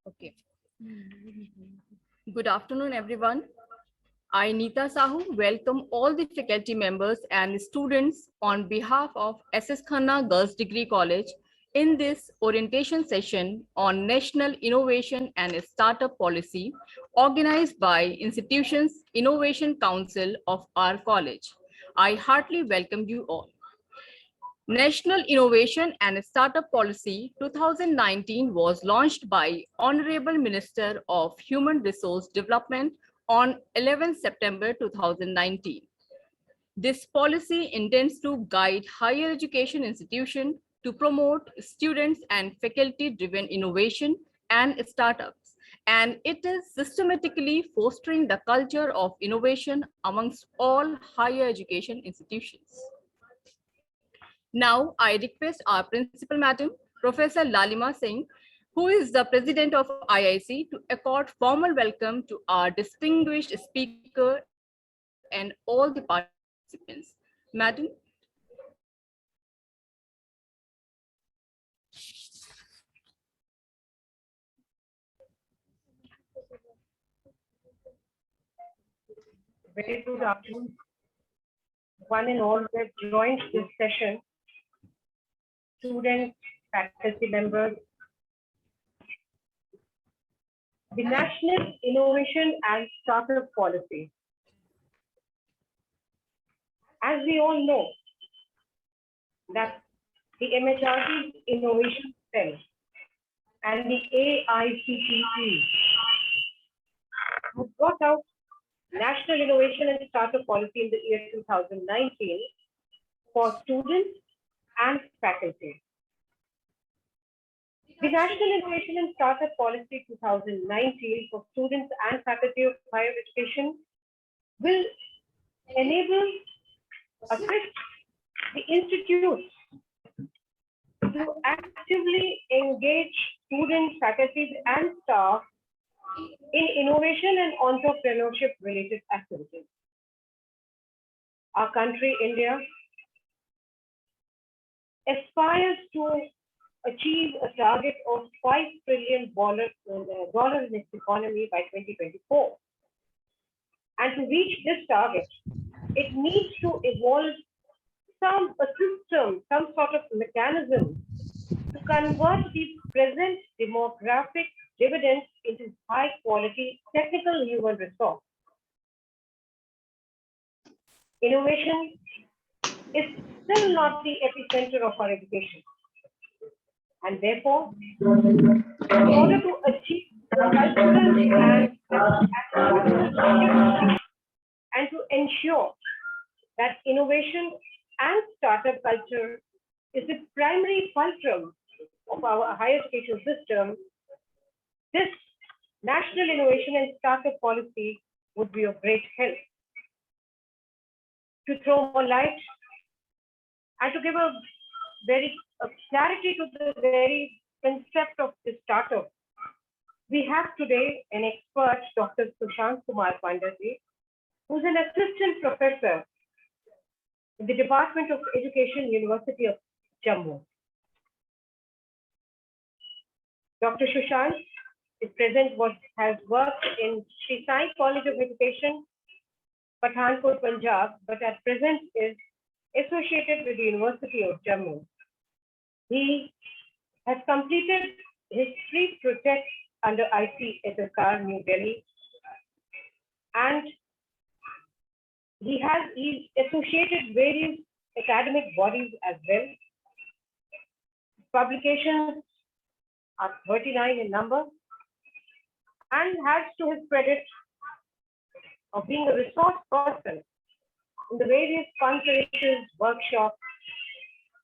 Okay. Good afternoon, everyone. I, Neeta Sahu, welcome all the faculty members and students on behalf of SS Khanna Girls Degree College in this orientation session on National Innovation and Startup Policy organized by Institutions Innovation Council of our college. I heartily welcome you all. National Innovation and Startup Policy 2019 was launched by Honorable Minister of Human Resource Development on 11 September 2019. This policy intends to guide higher education institutions to promote students and faculty-driven innovation and startups, and it is systematically fostering the culture of innovation amongst all higher education institutions. Now, I request our principal madam, Professor Lalima Singh, who is the president of IIC, to accord formal welcome to our distinguished speaker and all the participants. Madam. Very good afternoon, one and all who have joined this session, students, faculty members. The National Innovation and Startup Policy. As we all know, that the MHRD Innovation Cell and the AICTE have brought out National Innovation and Startup Policy in the year 2019 for students and faculty. The National Innovation and Startup Policy 2019 for students and faculty of higher education will enable, assist the institutes to actively engage students, faculty, and staff in innovation and entrepreneurship related activities. Our country, India, aspires to achieve a target of $5 trillion in its economy by 2024. And to reach this target, it needs to evolve a system, some sort of mechanism to convert the present demographic dividends into high quality technical human resource. Innovation is still not the epicenter of our education. And therefore, in order to achieve cultural and to ensure that innovation and startup culture is the primary fulcrum of our higher education system, this National Innovation and Startup Policy would be of great help to throw more light and to give a clarity to the very concept of the startup. We have today an expert, Dr. Sushant Kumar Pandati, who's an assistant professor in the Department of Education, University of Jammu. Dr. Sushant is has worked in Sri Sai College of Education, Pathankot, Punjab, but at present is associated with the University of Jammu. He has completed his pre-project under ICSSR, New Delhi, and he's associated various academic bodies as well. Publications are 39 in number, and has to his credit of being a resource person in the various conferences, workshops,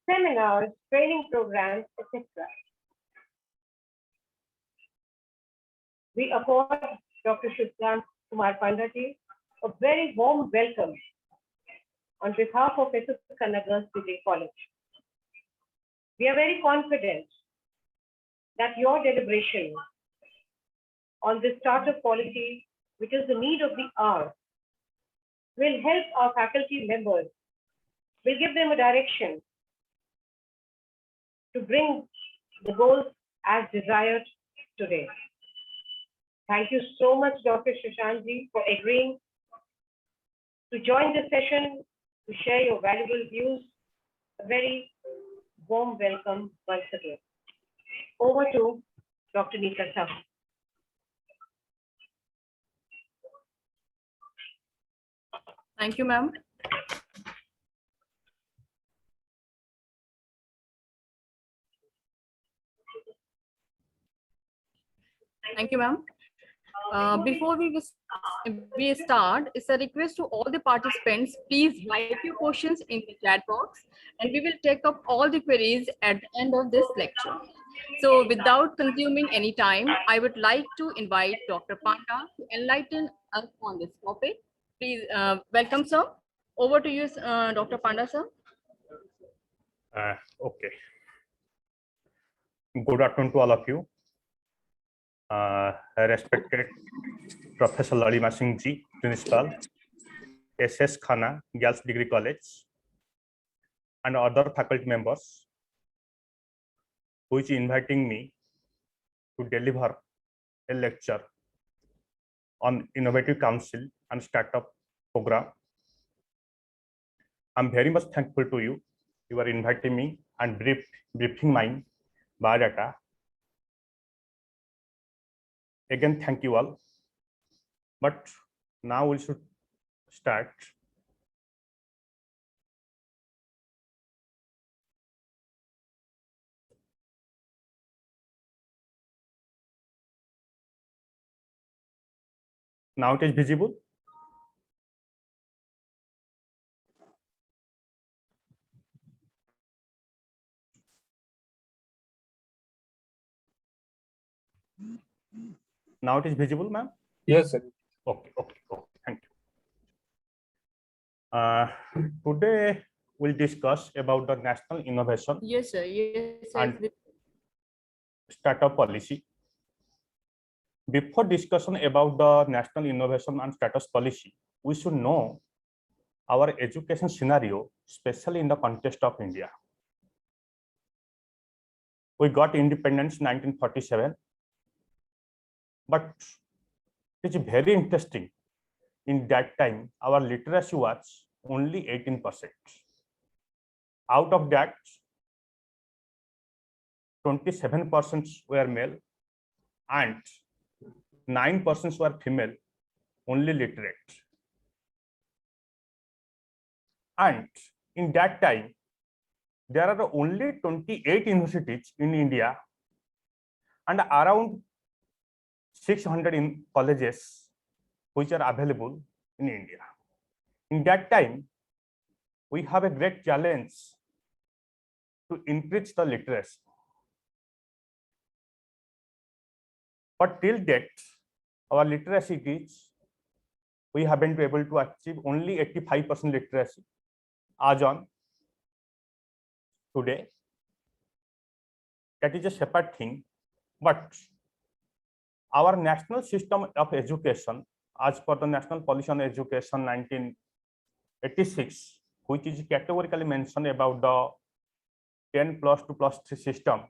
seminars, training programs, etc. We accord Dr. Sushant Kumar Pandati a very warm welcome on behalf of SS Khanna Girls Degree College. We are very confident that your deliberation on this startup policy, which is the need of the hour, will help our faculty members, will give them a direction to bring the goals as desired today. Thank you so much, Dr. Shashankji, for agreeing to join the session, to share your valuable views. A very warm welcome once again. Over to Dr. Nita Sahu. Thank you, ma'am. Thank you, ma'am. Before we start, it's a request to all the participants, please write your questions in the chat box and we will take up all the queries at the end of this lecture. So without consuming any time, I would like to invite Dr. Panda to enlighten us on this topic. Please welcome, sir. Over to you, Dr. Panda, sir. Okay. Good afternoon to all of you. Respected Professor Lalima Singh Ji, Principal, SS Khana, Girls Degree College, and other faculty members, who is inviting me to deliver a lecture on Innovative Council and Startup Program. I'm very much thankful to you. You are inviting me and briefing my biodata. Again, thank you all. But now we should start. Now it is visible. Now it is visible, ma'am? Yes, sir. Okay, thank you. Today we'll discuss about the national innovation. Yes, sir. Yes, sir. And startup policy. Before discussion about the national innovation and status policy, we should know our education scenario, especially in the context of India. We got independence in 1947, but it is very interesting. In that time, our literacy was only 18%. Out of that, 27% were male and 9% were female, only literate. And in that time, there are only 28 universities in India and around 600 colleges which are available in India. In that time, we have a great challenge to increase the literacy. But till date, our literacy is, we haven't been able to achieve only 85% literacy as on today. That is a separate thing, but our national system of education, as per the National Policy on Education 1986, which is categorically mentioned about the 10+2+3 system.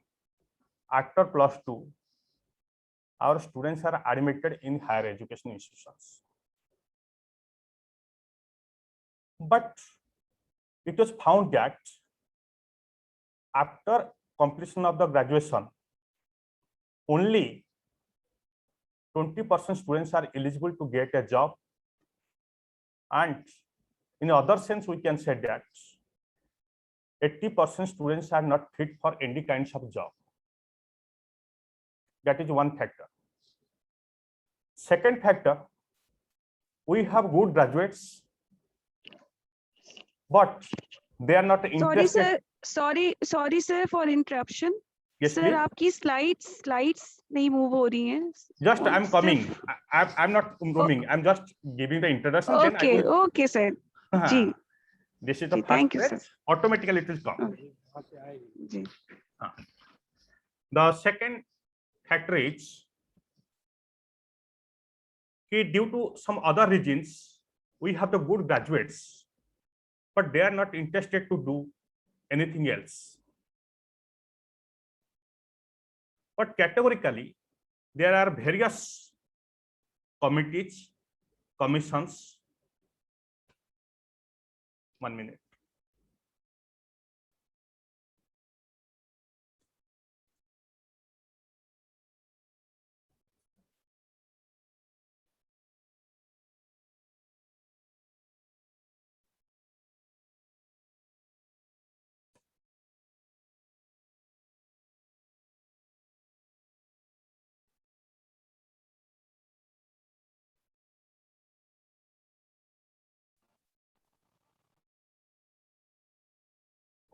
After +2, our students are admitted in higher education institutions. But it was found that after completion of the graduation, only 20% students are eligible to get a job. And in other sense, we can say that 80% students are not fit for any kinds of job. That is one factor. Second factor, we have good graduates, but they are not interested. Sorry sir for interruption. Yes, Sir, please. आपकी slides नहीं move हो रही हैं. Just I'm coming. I'm not moving. I'm just giving the introduction. Okay, then I will... okay, sir. Ji. This is the ji, first thank you, page. sir. Automatically it will come. Ji. The second factor is due to some other reasons, we have the good graduates, but they are not interested to do anything else. But categorically, there are various committees, commissions. 1 minute.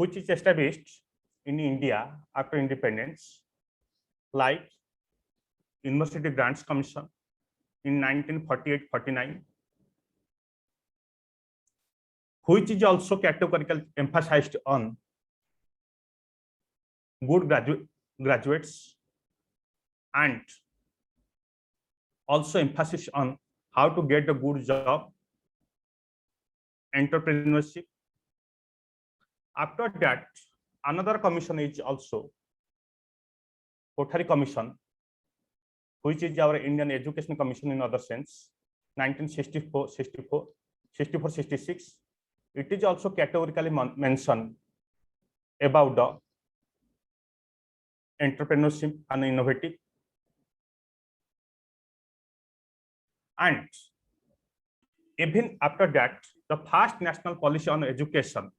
Which is established in India after independence, like University Grants Commission in 1948-49, which is also categorically emphasized on good graduates and also emphasis on how to get a good job, entrepreneurship. After that, another commission is also Kothari Commission, which is our Indian Education Commission in other sense, 1964-66. It is also categorically mentioned about the entrepreneurship and innovative. And even after that, the first national policy on education,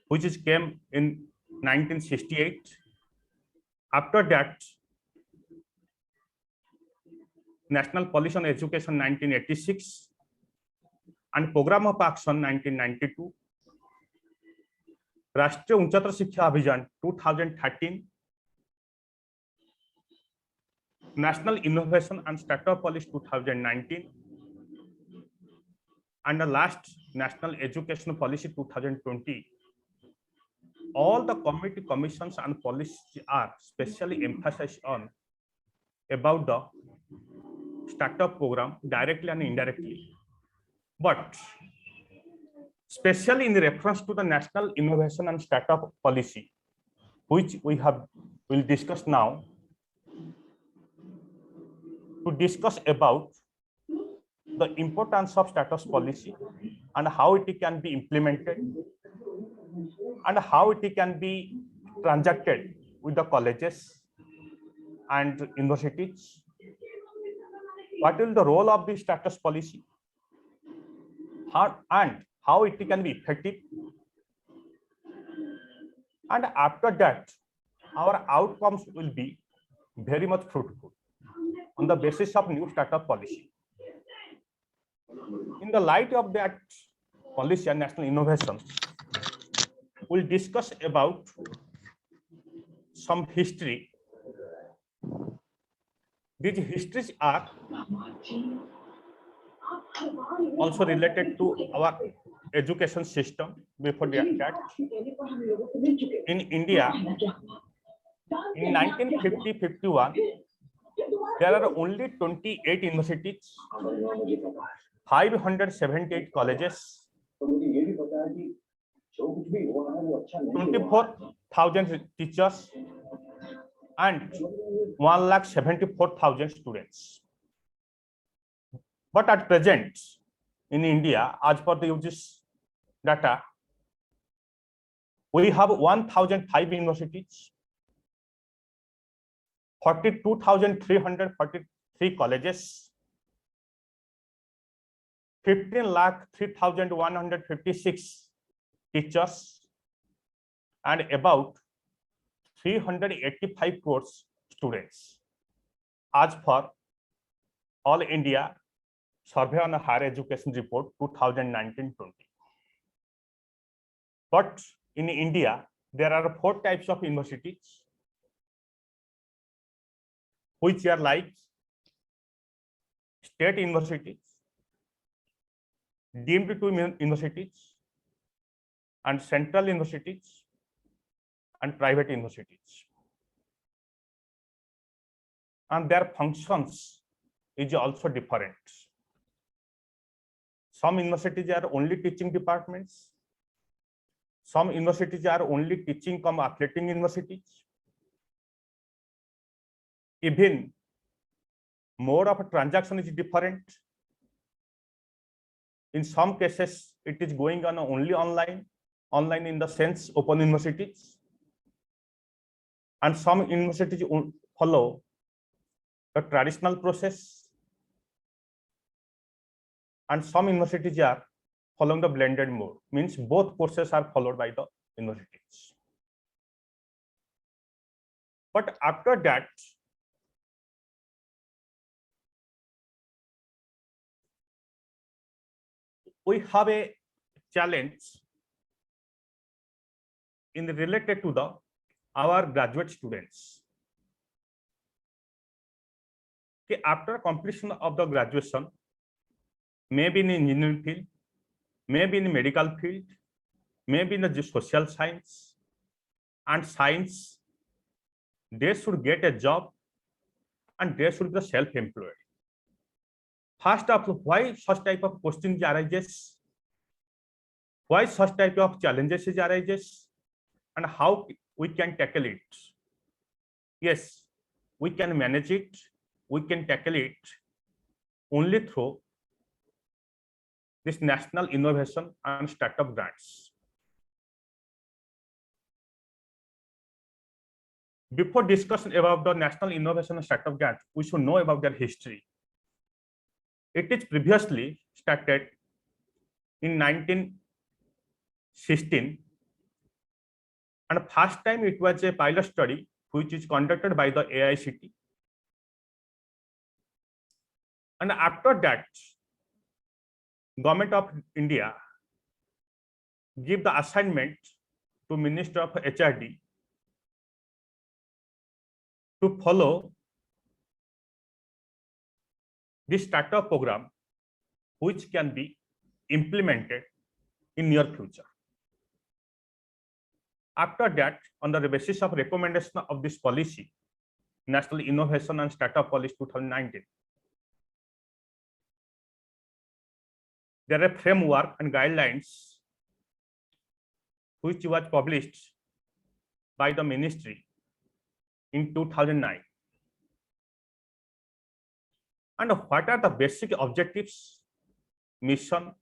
which is came in 1968. After that, National Policy on Education 1986 and Program of Action 1992, राष्ट्रीय उच्चतर शिक्षा अभियान 2013, National Innovation and Startup Policy 2019, and the last National Education Policy 2020. All the committee, commissions and policies are specially emphasized on about the startup program directly and indirectly, but especially in reference to the National Innovation and Startup Policy, which will discuss now. To discuss about the importance of status policy and how it can be implemented and how it can be transacted with the colleges and universities. What is the role of the status policy and how it can be effective? And after that, our outcomes will be very much fruitful on the basis of new startup policy. In the light of that policy and national innovation, we'll discuss about some history. These histories are also related to our education system. Before that, in India, in 1950-51, there are only 28 universities, 578 colleges, 24,000 teachers, and 1,74,000 students. But at present, in India, as per the UGC data, we have 1,005 universities, 42,343 colleges, 15,03,156 teachers, and about 385 crore students, as per All India Survey on Higher Education Report 2019-20. But in India, there are 4 types of universities, which are like state universities, deemed to universities, and central universities, and private universities. And their functions is also different. Some universities are only teaching departments. Some universities are only teaching cum athletic universities. even mode of transaction is different. In some cases, it is going on only online in the sense open universities, and some universities follow the traditional process, and some universities are following the blended mode, means both courses are followed by the universities. But after that, we have a challenge in related to our graduate students. Okay, after completion of the graduation, maybe in engineering field, maybe in medical field, maybe in the social science and science, they should get a job and they should be self-employed. First of all, why such type of questions arises? Why such type of challenges arises? And how we can tackle it? Yes, we can manage it. We can tackle it only through this National Innovation and Startup Grants. Before discussion about the National Innovation and Startup Grant, we should know about their history. It is previously started in 1916, and first time it was a pilot study which is conducted by the AICT. And after that, Government of India give the assignment to Minister of HRD to follow this startup program, which can be implemented in near future. After that, on the basis of recommendation of this policy, National Innovation and Startup Policy 2019, there are framework and guidelines which was published by the ministry in 2009. And what are the basic objectives, mission,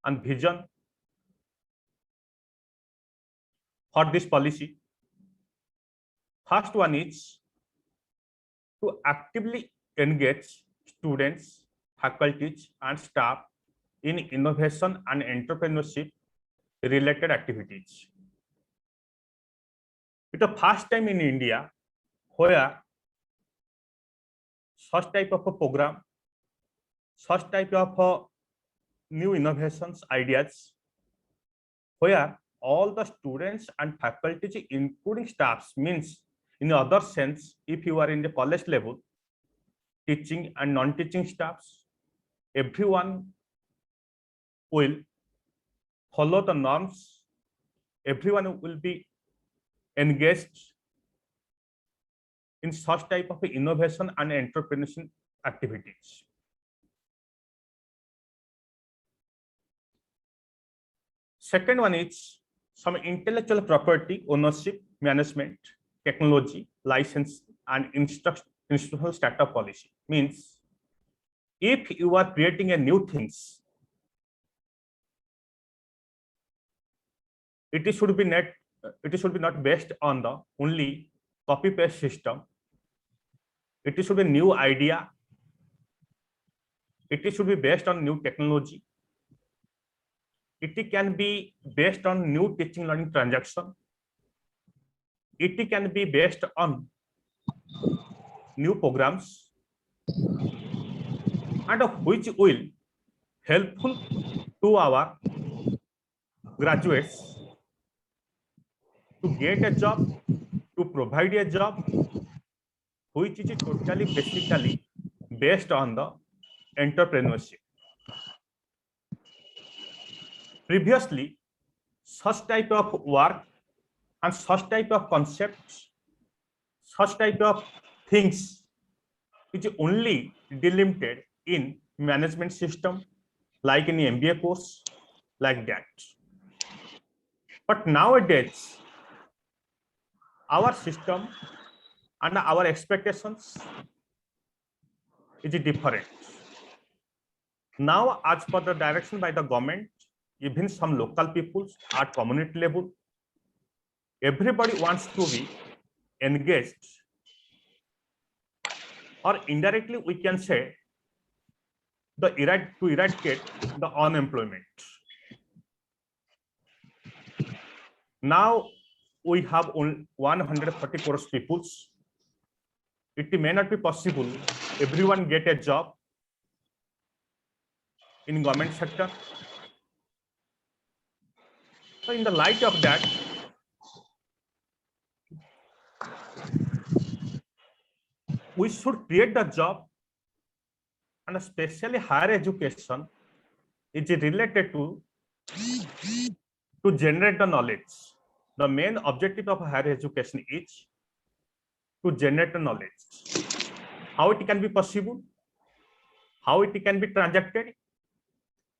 and vision for this policy? First one is to actively engage students, faculties, and staff in innovation and entrepreneurship related activities. It's the first time in India where such type of a program, such type of new innovations, ideas, where all the students and faculty, including staffs, means in other sense, if you are in the college level, teaching and non-teaching staffs, everyone will follow the norms, everyone will be engaged in such type of innovation and entrepreneurship activities. Second one is some intellectual property ownership, management, technology, license, and institutional startup policy. Means if you are creating a new things, it should be not based on the only copy paste system. It should be new idea. It should be based on new technology. It can be based on new teaching learning transaction. It can be based on new programs, and which will helpful to our graduates to get a job, to provide a job, which is totally basically based on the entrepreneurship. Previously, such type of work and such type of concepts, such type of things which only delimited in management system, like in the MBA course, like that. But nowadays, our system and our expectations is different. Now, as per the direction by the government, even some local peoples at community level, everybody wants to be engaged, or indirectly we can say to eradicate the unemployment. Now we have only 140 crores peoples. It may not be possible everyone get a job in government sector. So in the light of that, we should create the job, and especially higher education is related to generate the knowledge. The main objective of higher education is to generate the knowledge. How it can be possible? How it can be transacted?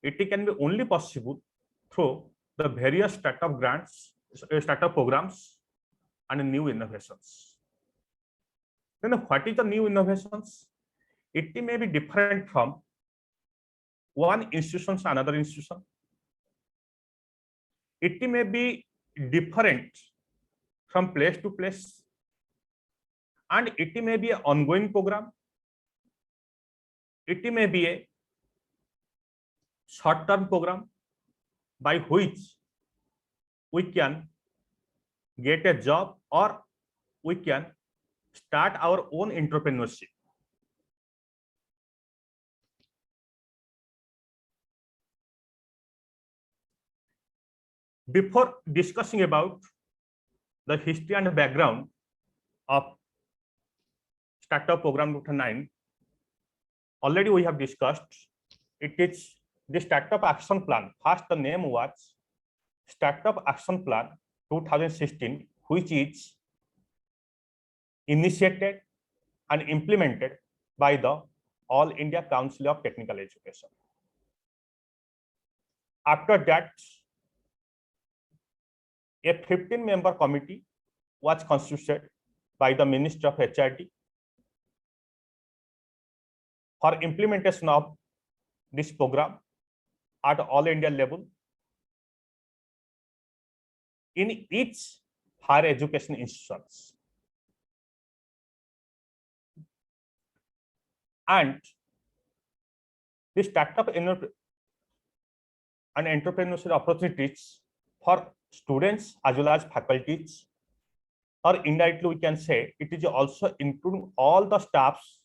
It can be only possible through the various startup grants, startup programs, and new innovations. Then what is the new innovations? It may be different from one institution to another institution. It may be different from place to place, and it may be an ongoing program. It may be a short-term program by which we can get a job, or we can start our own entrepreneurship. Before discussing about the history and background of Startup Program 9, already we have discussed. It is the Startup Action Plan. First, the name was Startup Action Plan 2016, which is initiated and implemented by the All India Council of Technical Education. After that, a 15-member committee was constituted by the Minister of HRD for implementation of this program at all India level in each higher education institutions. And the startup and entrepreneurship opportunities for students as well as faculties, or indirectly we can say it is also including all the staffs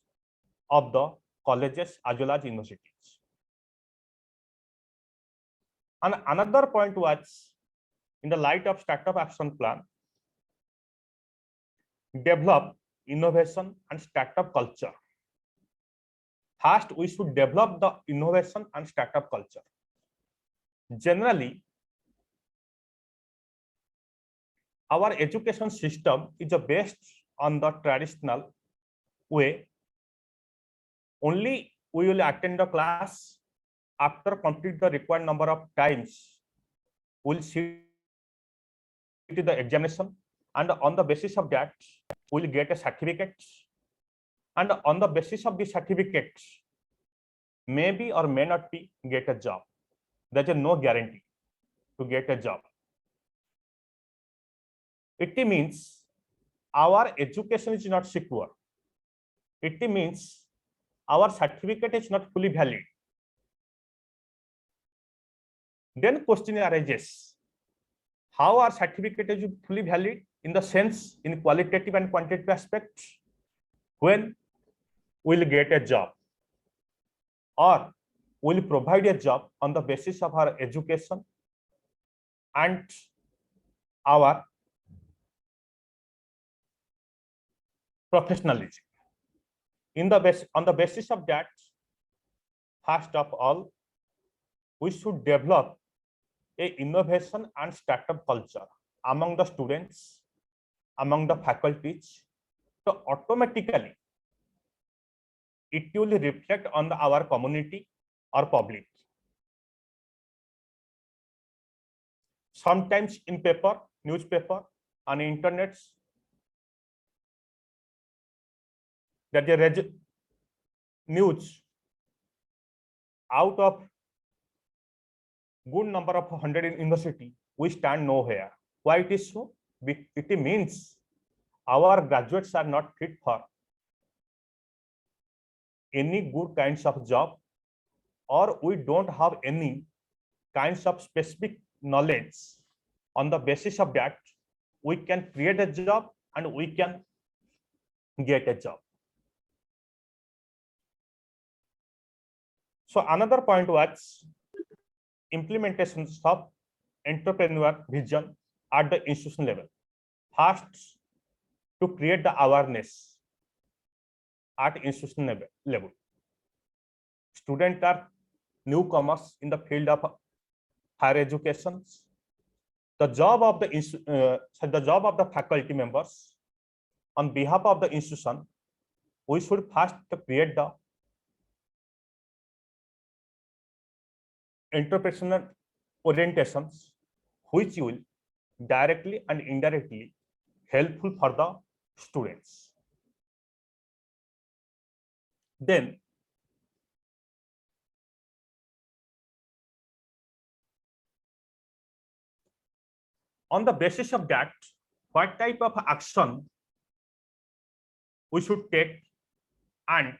of the colleges as well as universities. And another point was, in the light of Startup Action Plan, develop innovation and startup culture. First, we should develop the innovation and startup culture. Generally, our education system is based on the traditional way. Only we will attend the class, after complete the required number of times, we'll sit the examination, and on the basis of that, we'll get a certificate. And on the basis of the certificate, maybe or may not be get a job. There's no guarantee to get a job. It means our education is not secure. It means our certificate is not fully valid. Then question arises, how our certificate is fully valid in the sense in qualitative and quantitative aspects when we'll get a job, or will provide a job on the basis of our education and our professionalism. On the basis of that, first of all, we should develop a innovation and startup culture among the students, among the faculties. So automatically, it will reflect on our community or public. Sometimes in paper, newspaper, on internet, there's a news out of good number of 100 in university, we stand nowhere. Why it is so? It means our graduates are not fit for any good kinds of job, or we don't have any kinds of specific knowledge. On the basis of that, we can create a job and we can get a job. So another point was implementations of entrepreneur vision at the institution level. First, to create the awareness at institution level. Students are newcomers in the field of higher education. The job of the faculty members on behalf of the institution, we should first create the entrepreneurial orientations, which will directly and indirectly helpful for the students. Then on the basis of that, what type of action we should take and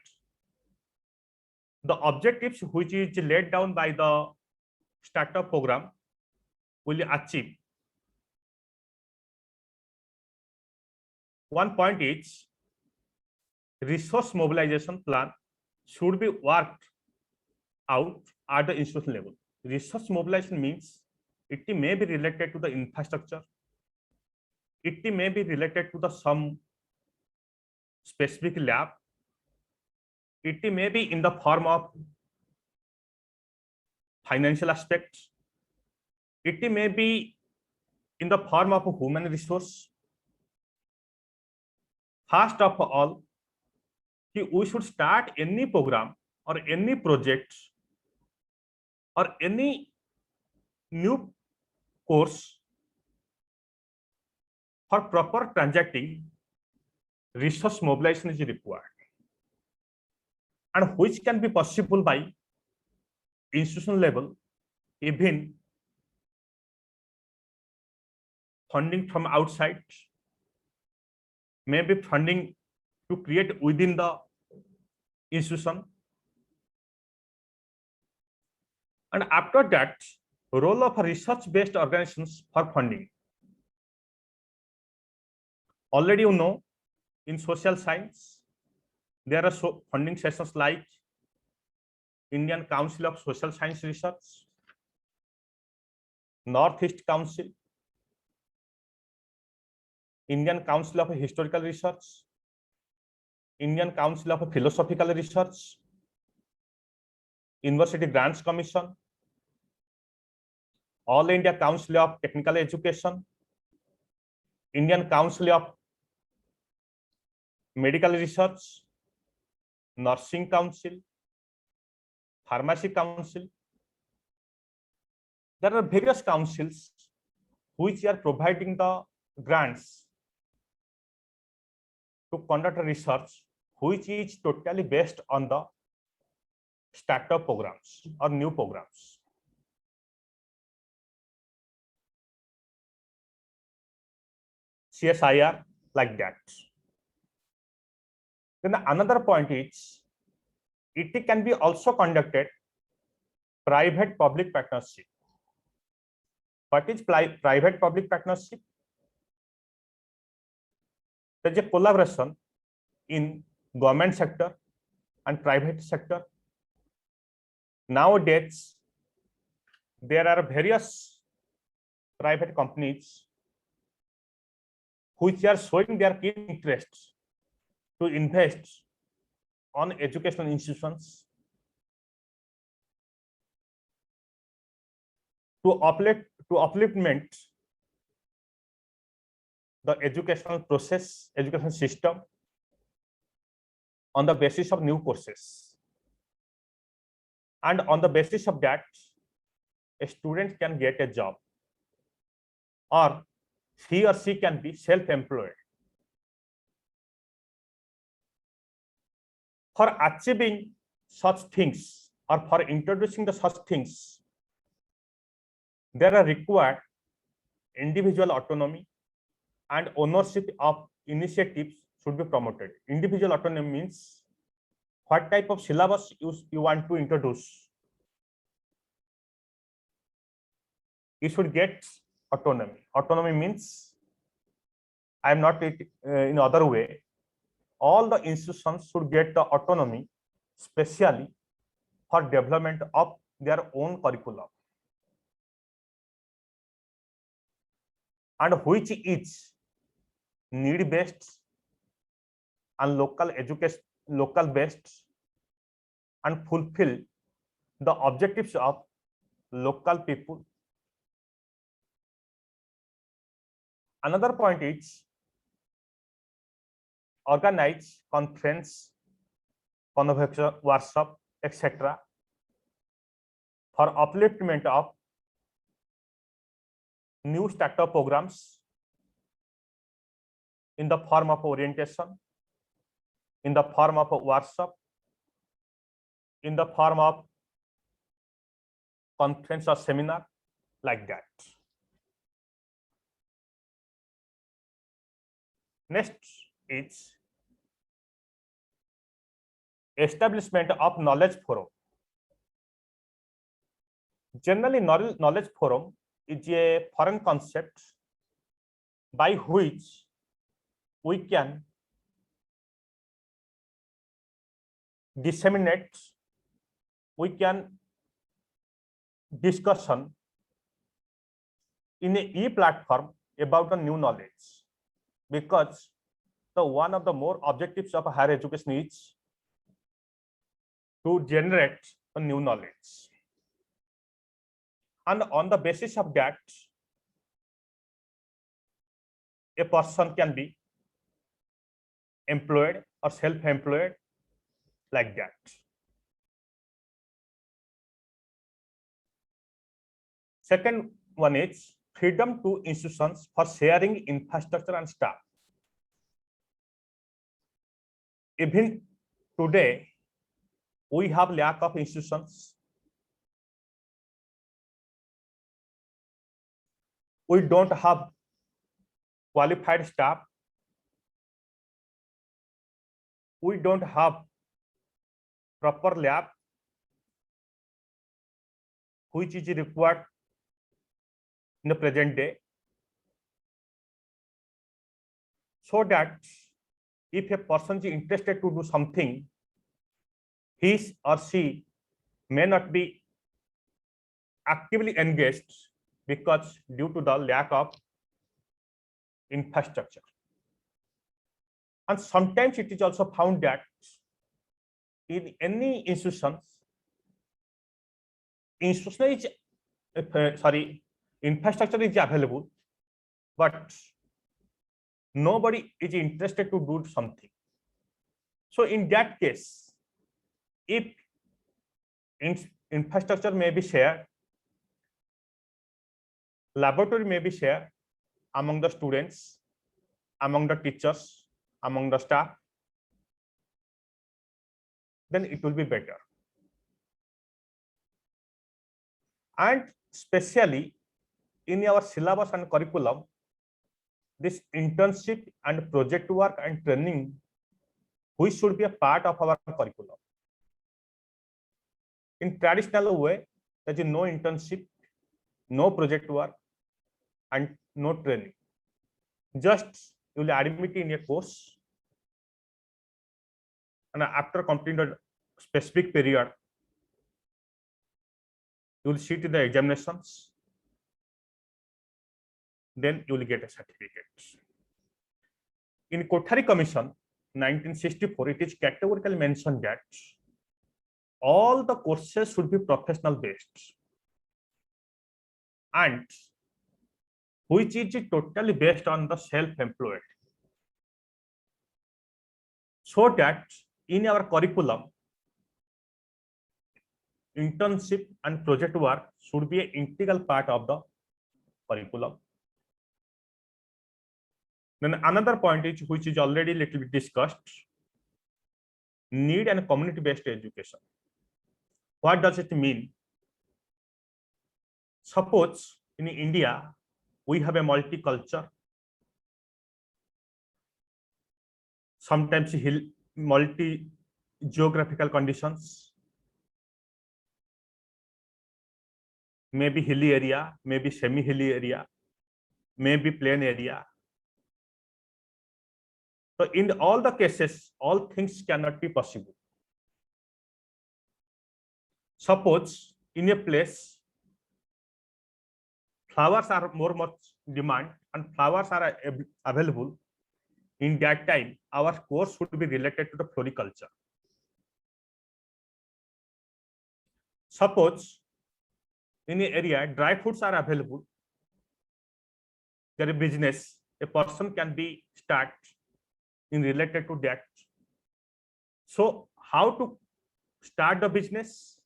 the objectives which is laid down by the startup program will achieve. One point is resource mobilization plan should be worked out at the institution level. Resource mobilization means it may be related to the infrastructure, it may be related to the some specific lab, it may be in the form of financial aspects, it may be in the form of a human resource. First of all, we should start any program or any project or any new course for proper transacting. Resource mobilization is required, and which can be possible by institutional level, even funding from outside, maybe funding to create within the institution. And after that, role of research-based organizations for funding. Already you know, in social science, there are funding sessions like Indian Council of Social Science Research, Northeast Council, Indian Council of Historical Research, Indian Council of Philosophical Research, University Grants Commission, All India Council of Technical Education, Indian Council of Medical Research, Nursing Council, Pharmacy Council. There are various councils which are providing the grants to conduct research, which is totally based on the startup programs or new programs. CSIR like that. Then another point is, it can be also conducted private-public partnership. What is private-public partnership? There is a collaboration in government sector and private sector. Nowadays, there are various private companies which are showing their keen interest to invest on educational institutions to upliftment the educational process, education system on the basis of new courses. And on the basis of that, a student can get a job, or he or she can be self-employed. For achieving such things or for introducing the such things, there are required individual autonomy and ownership of initiatives should be promoted. Individual autonomy means what type of syllabus you want to introduce. You should get autonomy. Autonomy means, I am not in other way. All the institutions should get the autonomy, especially for development of their own curriculum, and which is need based and local based and fulfill the objectives of local people. Another point is organize conference, convocation, workshop, etc. for upliftment of new startup programs in the form of orientation, in the form of a workshop, in the form of conference or seminar, like that. Next is establishment of knowledge forum. Generally, knowledge forum is a foreign concept by which we can disseminate, we can discussion in a e-platform about the new knowledge, because the one of the more objectives of higher education is to generate a new knowledge, and on the basis of that, a person can be employed or self-employed, like that. Second one is freedom to institutions for sharing infrastructure and staff. Even today, we have lack of institutions. We don't have qualified staff. We don't have proper lab, which is required in the present day, so that if a person is interested to do something, he or she may not be actively engaged because due to the lack of infrastructure. And sometimes it is also found that in any infrastructure is available, but nobody is interested to do something. So in that case, if infrastructure may be shared, laboratory may be shared among the students, among the teachers, among the staff, then it will be better. And especially in our syllabus and curriculum, this internship and project work and training, which should be a part of our curriculum. In traditional way, there is no internship, no project work, and no training. Just you will admit in a course, and after completing the specific period, you will sit in the examinations, then you will get a certificate. In Kothari Commission 1964, it is categorically mentioned that all the courses should be professional based, and which is totally based on the self-employed, so that in our curriculum, internship and project work should be an integral part of the curriculum. Then another point is, which is already little bit discussed, need and community-based education. What does it mean? Suppose in India, we have a multicultural, sometimes multi-geographical conditions, maybe hilly area, maybe semi-hilly area, maybe plain area. So in all the cases, all things cannot be possible. Suppose in a place, flowers are much demand and flowers are available. In that time, our course should be related to the floriculture. Suppose in an area, dry fruits are available. There is business, a person can be start in related to that. So how to start the business?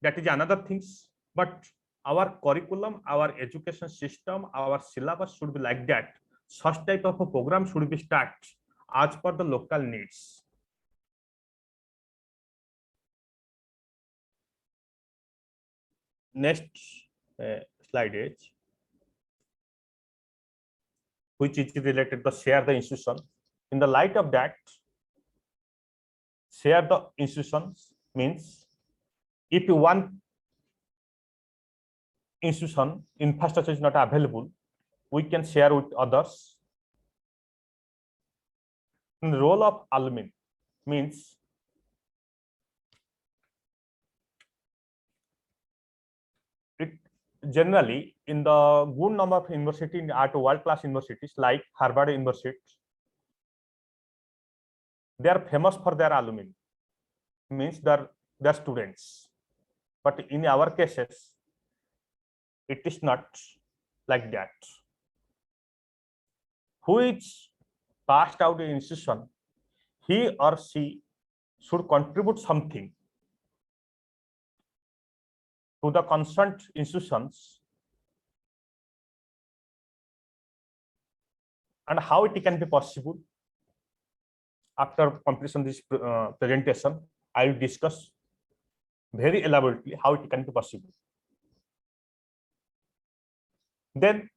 That is another things. But our curriculum, our education system, our syllabus should be like that. Such type of a program should be start as per the local needs. Next slide is, which is related to share the institution. In the light of that, share the institutions means if one institution infrastructure is not available, we can share with others. And the role of alumni means it generally in the good number of universities at world-class universities like Harvard University, they are famous for their alumni, means their students. But in our cases, it is not like that. Who is passed out in institution, he or she should contribute something to the concerned institutions. And how it can be possible? After completion of this presentation, I will discuss very elaborately how it can be possible. Then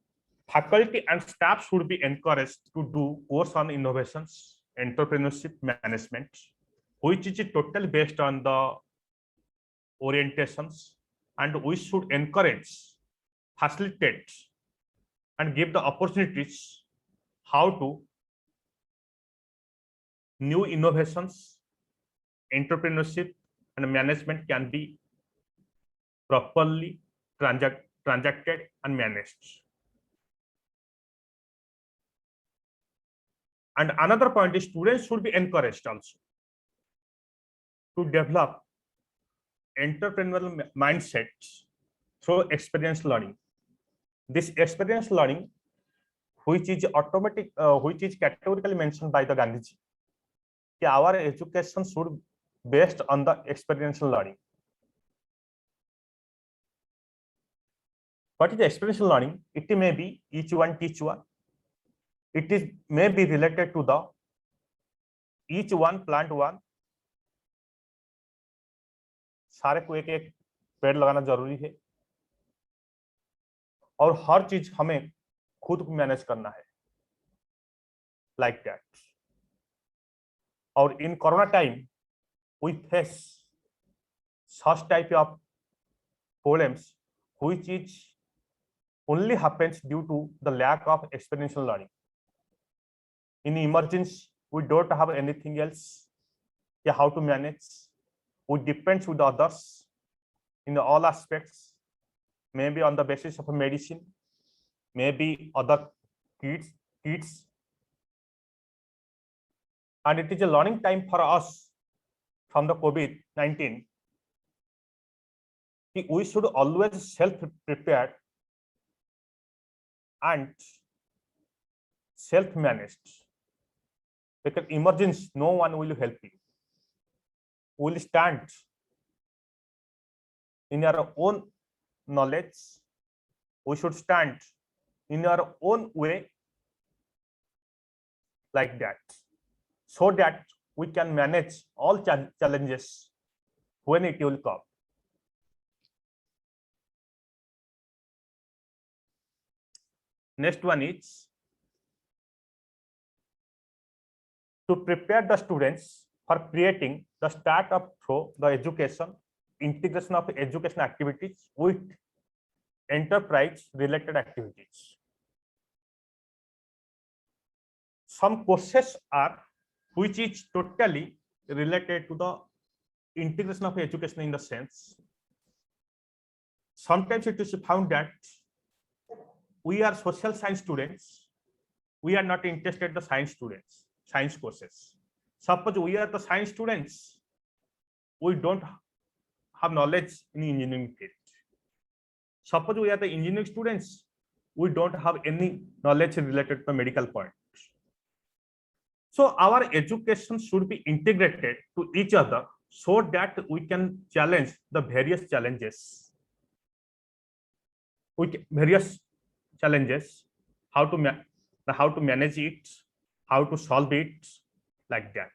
faculty and staff should be encouraged to do course on innovations, entrepreneurship management, which is totally based on the orientations, and we should encourage, facilitate, and give the opportunities how to new innovations, entrepreneurship, and management can be properly transacted and managed. And another point is students should be encouraged also to develop entrepreneurial mindsets through experience learning. This experience learning, which is automatic, which is categorically mentioned by the Gandhiji, our education should be based on the experiential learning. What is the experiential learning? It may be each one teach one. It is may be related to the each one plant one. सारे को एक एक पेड़ लगाना जरूरी है और हर चीज हमें खुद को मैनेज करना है, like that. और in corona time we face such type of problems which is only happens due to the lack of experiential learning. In emergency, we don't have anything else. Yeah, how to manage? We depend with others in all aspects. Maybe on the basis of medicine, maybe other kids. And it is a learning time for us from the COVID-19. We should always self-prepared and self-managed. Because emergency, no one will help you. We will stand in your own knowledge. We should stand in our own way, like that, so that we can manage all challenges when it will come. Next one is to prepare the students for creating the startup through the education, integration of education activities with enterprise related activities. Some courses are which is totally related to the integration of education in the sense. Sometimes it is found that we are social science students, we are not interested in the science students, science courses. Suppose we are the science students, we don't have knowledge in engineering field. Suppose we are the engineering students, we don't have any knowledge related to the medical point. So our education should be integrated to each other so that we can challenge the various challenges. How to manage it, how to solve it, like that.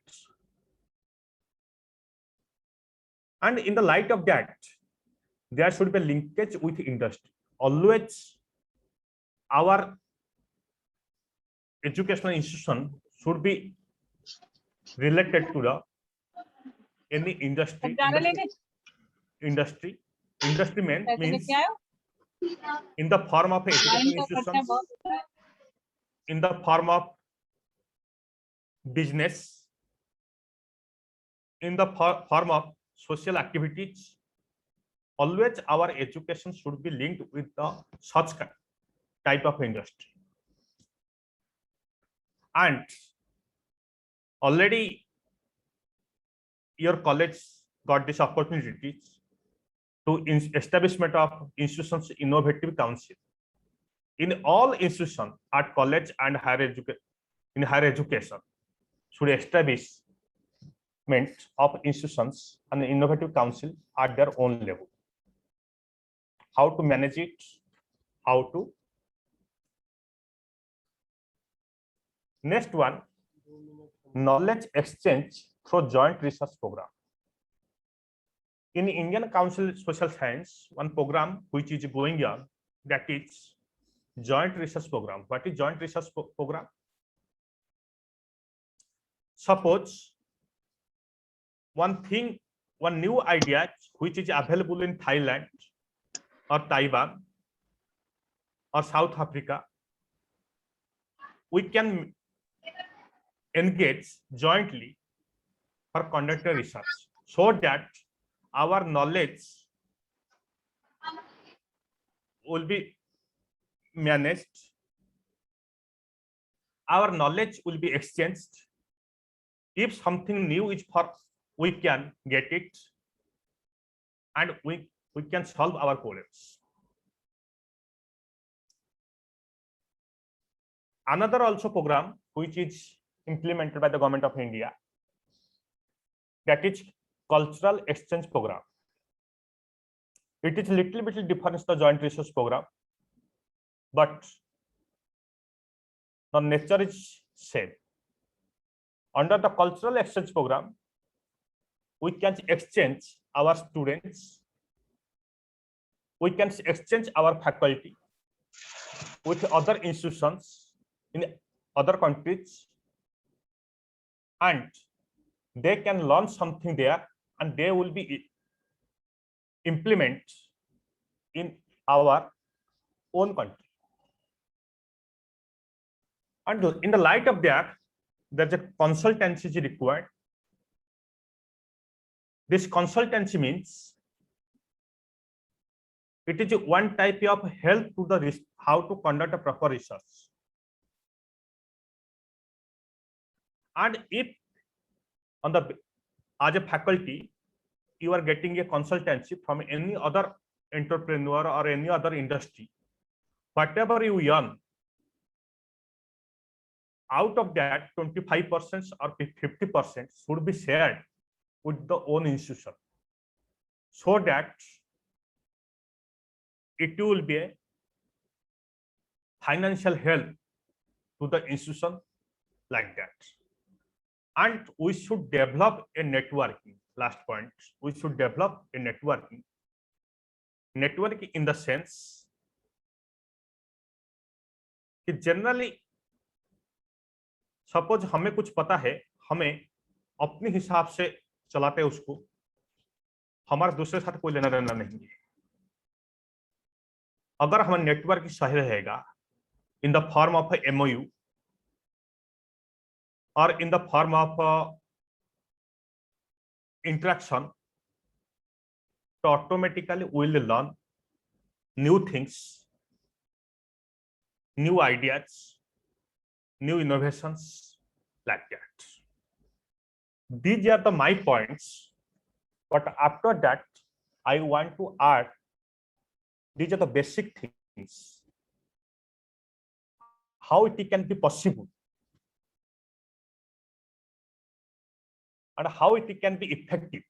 And in the light of that, there should be a linkage with industry. Always our educational institution should be related to the any industry. Industry means in the form of educational institutions, in the form of business, in the form of social activities. Always our education should be linked with the such type of industry. And already your college got this opportunity to establishment of institutions innovative council. In all institutions at college and higher education should establishment of institutions and innovative council at their own level. How to manage it, how to. Next one, knowledge exchange through joint research program. In Indian Council of Social Science, one program which is going on, that is joint research program. What is joint research program? Suppose one new idea which is available in Thailand or Taiwan or South Africa, we can engage jointly for conducting research so that our knowledge will be managed, our knowledge will be exchanged. If something new is for, we can get it and we can solve our problems. Another also program which is implemented by the government of India, that is cultural exchange program. It is little bit different from the joint research program, but the nature is same. Under the cultural exchange program, we can exchange our students, we can exchange our faculty with other institutions in other countries, and they can learn something there and they will be implement in our own country. And in the light of that, there's a consultancy is required. This consultancy means it is one type of help to the how to conduct a proper research. And if on the as a faculty you are getting a consultancy from any other entrepreneur or any other industry, whatever you earn, out of that 25% or 50% should be shared with the own institution, so that it will be a financial help to the institution, like that. and we should develop a networking. Last point, we should develop a networking. Networking in the sense कि generally suppose हमें कुछ पता है, हमें अपने हिसाब से चलाते हैं उसको, हमारा दूसरे साथ कोई लेना देना नहीं है। अगर हमारा नेटवर्क सही रहेगा in the form of MOU और in the form of interaction, तो automatically we will learn new things, new ideas, new innovations, like that. These are my points, but after that I want to add, these are the basic things, how it can be possible and how it can be effective.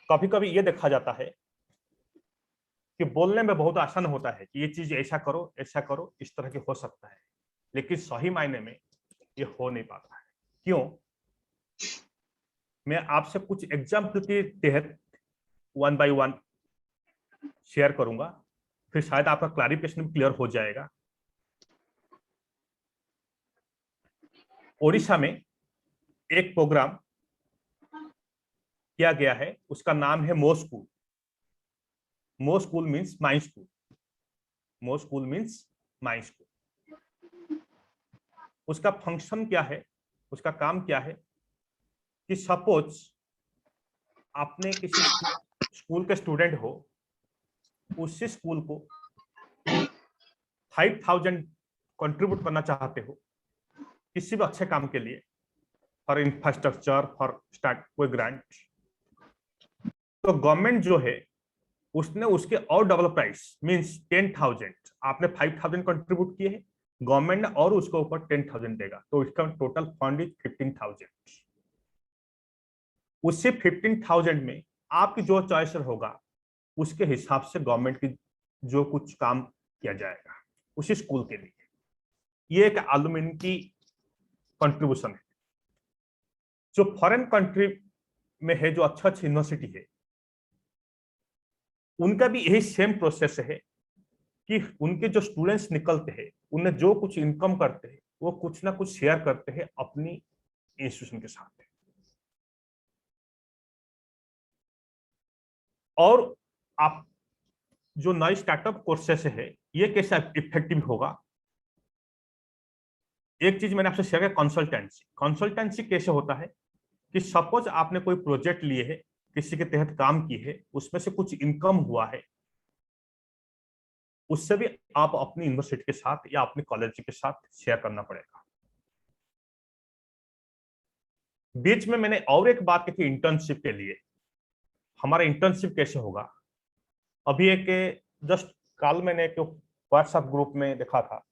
कभी कभी ये देखा जाता है कि बोलने में बहुत आसान होता है कि ये चीज ऐसा करो, इस तरह की हो सकता है, लेकिन सही मायने में ये हो नहीं पाता है। क्यों? मैं आपसे कुछ एग्जाम्पल के तहत 1 by 1 शेयर करूंगा, फिर शायद आपका क्लैरिफिकेशन क्लियर हो जाएगा। ओडिशा में एक प्रोग्राम किया गया है, उसका नाम है मो school. Mo school means my school. Mo school means my school. उसका फंक्शन क्या है, उसका काम क्या है कि सपोज आपने किसी स्कूल के स्टूडेंट हो, उसी स्कूल को 5,000 कंट्रीब्यूट करना चाहते हो किसी भी अच्छे काम के लिए, फॉर इंफ्रास्ट्रक्चर, फॉर स्टार्ट कोई ग्रांट, तो गवर्नमेंट जो है उसने उसके और डबल प्राइस मींस 10,000, आपने 5,000 कंट्रीब्यूट किए हैं, गवर्नमेंट ने और उसके ऊपर 10,000 देगा, तो इसका टोटल फंड इज 15,000। उसी 15,000 में आपकी जो चॉइस होगा उसके हिसाब से गवर्नमेंट की जो कुछ काम किया जाएगा उसी स्कूल के लिए। ये एक अलुमिनी की कंट्रीब्यूशन है। जो फॉरेन कंट्री में है, जो अच्छा यूनिवर्सिटी है, उनका भी यही सेम प्रोसेस है कि उनके जो स्टूडेंट्स निकलते हैं, उन्हें जो कुछ इनकम करते हैं वो कुछ ना कुछ शेयर करते हैं अपनी इंस्टीट्यूशन के साथ। और आप जो नए स्टार्टअप कोर्सेस है, ये कैसे इफेक्टिव होगा? एक चीज मैंने आपसे शेयर किया, कंसल्टेंसी कैसे होता है कि सपोज आपने कोई प्रोजेक्ट लिए है, किसी के तहत काम की है, उसमें से कुछ इनकम हुआ है, उससे भी आप अपनी यूनिवर्सिटी के साथ या अपने कॉलेज के साथ शेयर करना पड़ेगा। बीच में मैंने और एक बात की थी इंटर्नशिप के लिए। हमारा इंटर्नशिप कैसे होगा? अभी एक जस्ट कल मैंने एक व्हाट्सएप ग्रुप में देखा था,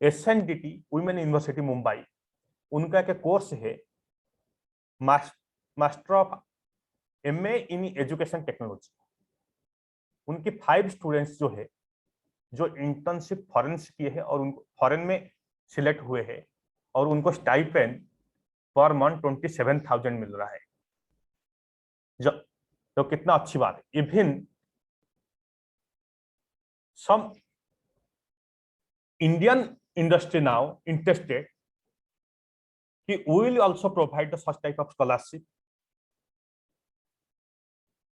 SNDT वुमेन यूनिवर्सिटी मुंबई, उनका एक कोर्स है master of MA in education technology. उनकी 5 स्टूडेंट्स जो है, जो इंटर्नशिप फॉरेन से किए हैं और उनको फॉरेन में सिलेक्ट हुए हैं, और उनको स्टाइपेंड पर मंथ 27,000 मिल रहा है, तो कितना अच्छी बात है। Even some Indian industry now interested कि we will also provide the such type of scholarship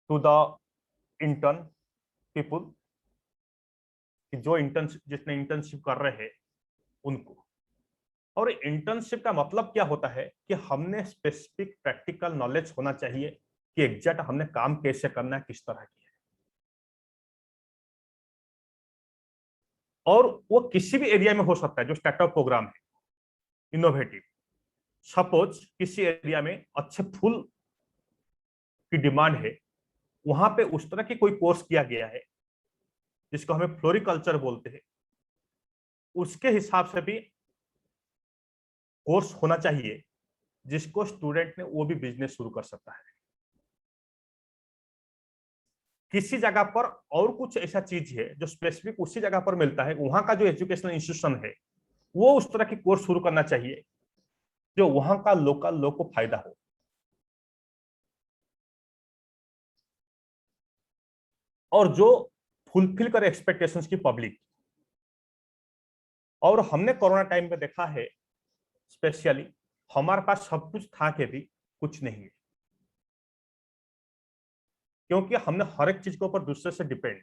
to the intern people, जो जितने इंटर्नशिप कर रहे हैं उनको। और इंटर्नशिप का मतलब क्या होता है कि हमने स्पेसिफिक प्रैक्टिकल नॉलेज होना चाहिए कि एग्जैक्ट हमने काम कैसे करना है, किस तरह की है, और वो किसी भी एरिया में हो सकता है। जो स्टार्टअप प्रोग्राम है इनोवेटिव, सपोज किसी एरिया में अच्छे फूल की डिमांड है, वहां पे उस तरह की कोई कोर्स किया गया है जिसको हमें फ्लोरिकल्चर बोलते हैं, उसके हिसाब से भी कोर्स होना चाहिए जिसको स्टूडेंट ने वो भी बिजनेस शुरू कर सकता है। किसी जगह पर और कुछ ऐसा चीज है जो स्पेसिफिक उसी जगह पर मिलता है, वहां का जो एजुकेशनल इंस्टीट्यूशन है वो उस तरह की कोर्स शुरू करना चाहिए जो वहां का लोकल लोग को फायदा हो। और जो फुलफिल करे एक्सपेक्टेशंस की पब्लिक। और हमने कोरोना टाइम में देखा है स्पेशली हमारे पास सब कुछ था के भी कुछ नहीं है, क्योंकि हमने हर एक चीज के ऊपर दूसरे से डिपेंड।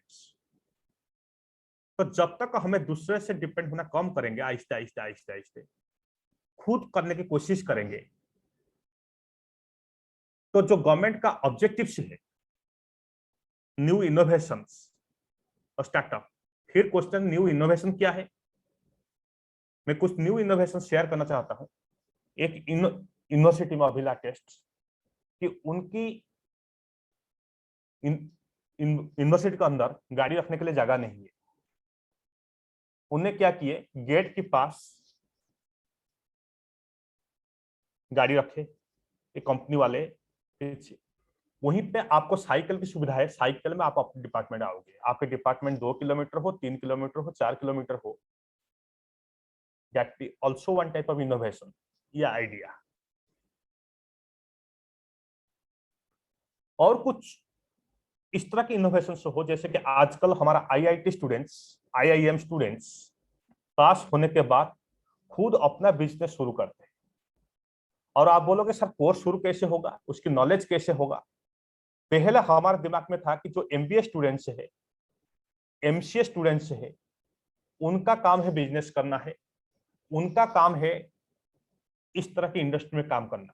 तो जब तक हमें दूसरे से डिपेंड होना कम करेंगे, आहिस्ते आहिस्ते आहिस्ते आहिस्ते खुद करने की कोशिश करेंगे, तो जो गवर्नमेंट का ऑब्जेक्टिव है न्यू इनोवेशंस और स्टार्टअप। फिर क्वेश्चन न्यू इनोवेशन क्या है? मैं कुछ न्यू इनोवेशन शेयर करना चाहता हूं। एक यूनिवर्सिटी में अभी लेटेस्ट कि उनकी यूनिवर्सिटी के अंदर गाड़ी रखने के लिए जगह नहीं है। उन्हें क्या किए, गेट के पास गाड़ी रखे एक कंपनी वाले, वहीं पे आपको साइकिल की सुविधा है। साइकिल में आप अपने डिपार्टमेंट आओगे, आपके डिपार्टमेंट 2 किलोमीटर हो, 3 किलोमीटर हो, 4 किलोमीटर हो। That is also one type of innovation या आइडिया। और कुछ इस तरह के इनोवेशन हो जैसे कि आजकल हमारा IIT students, IIM students pass होने के बाद खुद अपना बिजनेस शुरू करते हैं। और आप बोलोगे सर कोर्स शुरू कैसे होगा, उसकी नॉलेज कैसे होगा? पहले हमारे दिमाग में था कि जो एमबीए स्टूडेंट्स है, एमसीए स्टूडेंट्स है, उनका काम है बिजनेस करना है, उनका काम है इस तरह की इंडस्ट्री में काम करना।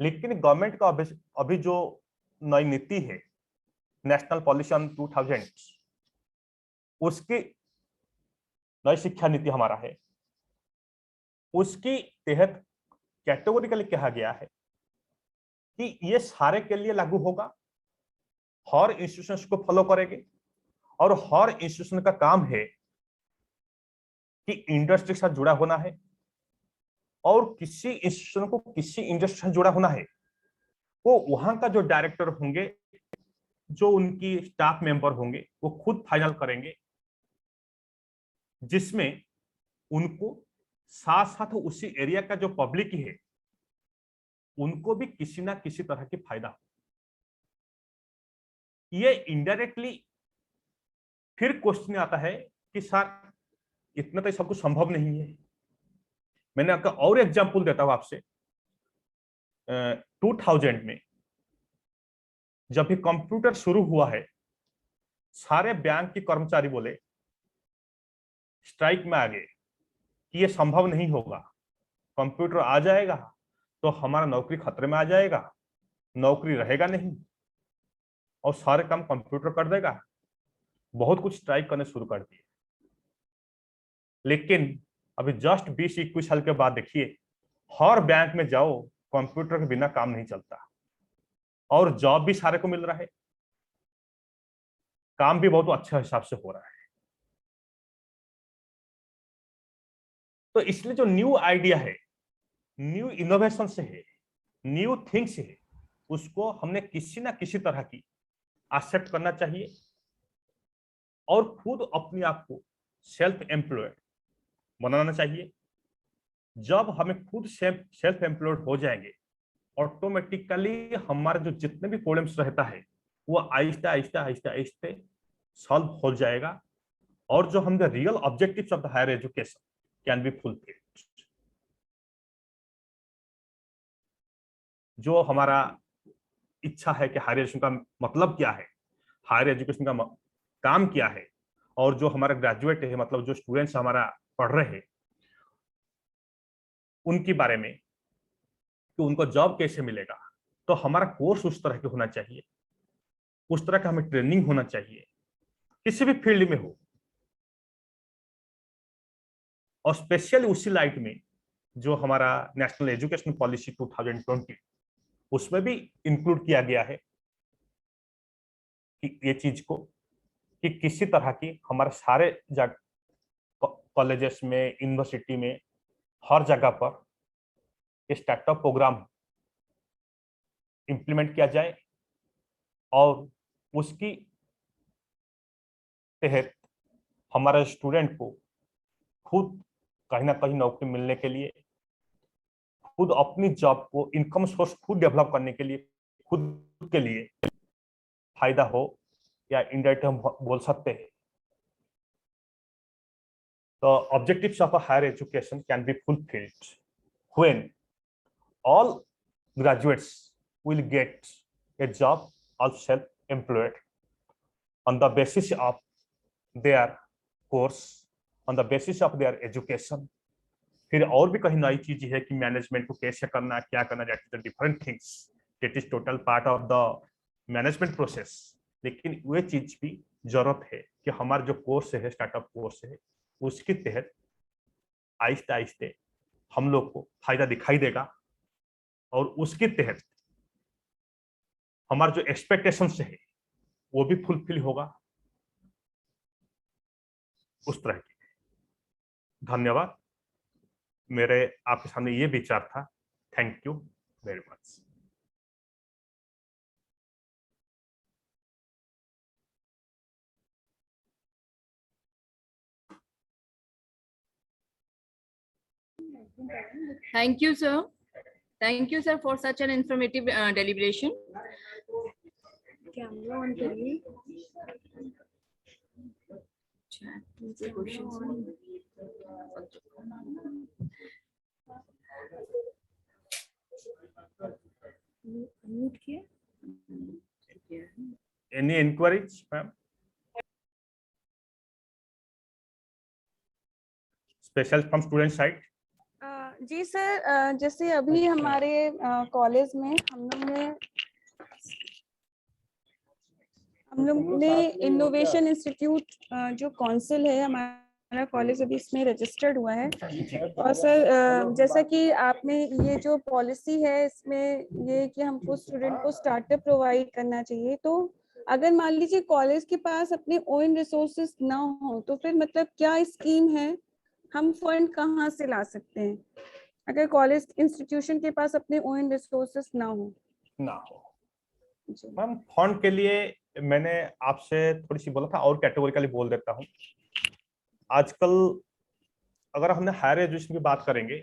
लेकिन गवर्नमेंट का अभी जो नई नीति है, नेशनल पॉलिसी ऑन 2000, उसकी नई शिक्षा नीति हमारा है, उसकी तहत कैटेगोरिकली कहा गया है कि ये सारे के लिए लागू होगा, हर इंस्टीट्यूशन को फॉलो करेंगे। और हर इंस्टीट्यूशन का काम है कि इंडस्ट्री के साथ जुड़ा होना है, और किसी इंस्टीट्यूशन को किसी इंडस्ट्री से जुड़ा होना है, वो वहां का जो डायरेक्टर होंगे, जो उनकी स्टाफ मेंबर होंगे, वो खुद फाइनल करेंगे, जिसमें उनको साथ साथ उसी एरिया का जो पब्लिक है उनको भी किसी ना किसी तरह की फायदा हो। ये इनडायरेक्टली फिर क्वेश्चन आता है कि सर इतना तो सब कुछ संभव नहीं है। मैंने आपका और एग्जांपल देता हूं आपसे। 2000 में जब भी कंप्यूटर शुरू हुआ है, सारे बैंक के कर्मचारी बोले, स्ट्राइक में आ गए कि ये संभव नहीं होगा, कंप्यूटर आ जाएगा तो हमारा नौकरी खतरे में आ जाएगा, नौकरी रहेगा नहीं और सारे काम कंप्यूटर कर देगा। बहुत कुछ स्ट्राइक करने शुरू कर दिए। लेकिन अभी जस्ट 20-21 साल के बाद देखिए, हर बैंक में जाओ कंप्यूटर के बिना काम नहीं चलता, और जॉब भी सारे को मिल रहा है, काम भी बहुत अच्छे हिसाब से हो रहा है। तो इसलिए जो न्यू आइडिया है, न्यू इनोवेशन से है, न्यू थिंग्स है, उसको हमने किसी ना किसी तरह की एक्सेप्ट करना चाहिए और खुद अपने आप को सेल्फ एम्प्लॉयड बनाना चाहिए। जब हमें खुद सेल्फ एम्प्लॉयड हो जाएंगे, ऑटोमेटिकली हमारे जो जितने भी प्रॉब्लम्स रहता है वो आहिस्ते आहिस्ते आहिस्ते आहिस्ते सॉल्व हो जाएगा, और जो हम real objectives of the higher education can be fulfilled. जो हमारा इच्छा है कि हायर एजुकेशन का मतलब क्या है, हायर एजुकेशन का काम क्या है, और जो हमारा ग्रेजुएट है, मतलब जो स्टूडेंट्स हमारा पढ़ रहे हैं, उनके बारे में कि उनको जॉब कैसे मिलेगा, तो हमारा कोर्स उस तरह के होना चाहिए, उस तरह का हमें ट्रेनिंग होना चाहिए, किसी भी फील्ड में हो। और स्पेशली उसी लाइट में जो हमारा नेशनल एजुकेशन पॉलिसी 2020, उसमें भी इंक्लूड किया गया है कि ये चीज को कि किसी तरह की हमारे सारे कॉलेजेस में, यूनिवर्सिटी में, हर जगह पर स्टार्टअप प्रोग्राम इंप्लीमेंट किया जाए, और उसकी तहत हमारे स्टूडेंट को खुद कहीं ना कहीं नौकरी मिलने के लिए, खुद अपनी जॉब को इनकम सोर्स खुद डेवलप करने के लिए, खुद के लिए फायदा हो, या इनडायरेक्ट हम बोल सकते हैं। The objectives of a higher education can be fulfilled when all graduates will get a job of self-employed on the basis of their course, on the basis of their education. फिर और भी कहीं नई चीज है कि मैनेजमेंट को कैसे करना, क्या करना, that is the different things, that is total part of the management process. लेकिन वे चीज भी जरूरत है कि हमारा जो कोर्स है, स्टार्टअप कोर्स है, उसके तहत आहिस्ते आहिस्ते हम लोग को फायदा दिखाई देगा, और उसके तहत हमारा जो एक्सपेक्टेशन है वो भी फुलफिल होगा, उस तरह की। धन्यवाद, मेरे आपके सामने ये विचार था। Thank you very much. Thank you, sir. Thank you, sir, for such an informative deliberation. Camera on करिए। Chat में से questions mute किया। Any inquiries, ma'am? Special from student side? जी सर, जैसे अभी हमारे कॉलेज में हम लोग ने इनोवेशन इंस्टीट्यूट जो काउंसिल है, हमारा कॉलेज अभी इसमें रजिस्टर्ड हुआ है। और सर जैसा कि आपने ये जो पॉलिसी है इसमें ये कि हमको स्टूडेंट को स्टार्टअप प्रोवाइड करना चाहिए, तो अगर मान लीजिए कॉलेज के पास अपने ओन रिसोर्सेस ना हो तो फिर मतलब क्या स्कीम है, हम फंड कहाँ से ला सकते हैं अगर कॉलेज इंस्टीट्यूशन के पास अपने ओन रिसोर्सेस ना हो? मैम फंड के लिए मैंने आपसे थोड़ी सी बोला था, और कैटेगोरिकली बोल देता हूँ। आजकल अगर हमने हायर एजुकेशन की बात करेंगे,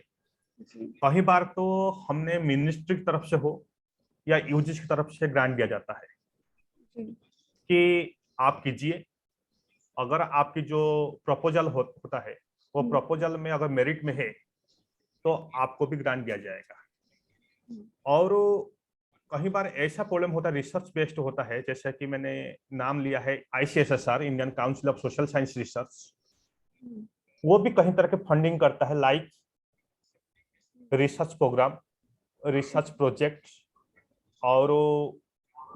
कई बार तो हमने मिनिस्ट्री की तरफ से हो या यूजीसी की तरफ से ग्रांट दिया जाता है कि आप कीजिए, अगर आपकी जो प्रपोजल होता है वो प्रपोजल में अगर मेरिट में है तो आपको भी ग्रांट दिया जाएगा। और कई बार ऐसा प्रॉब्लम होता है, रिसर्च बेस्ड होता है, जैसे कि मैंने नाम लिया है ICSSR, Indian council of social science research, वो भी कहीं तरह के फंडिंग करता है, like research program, research project और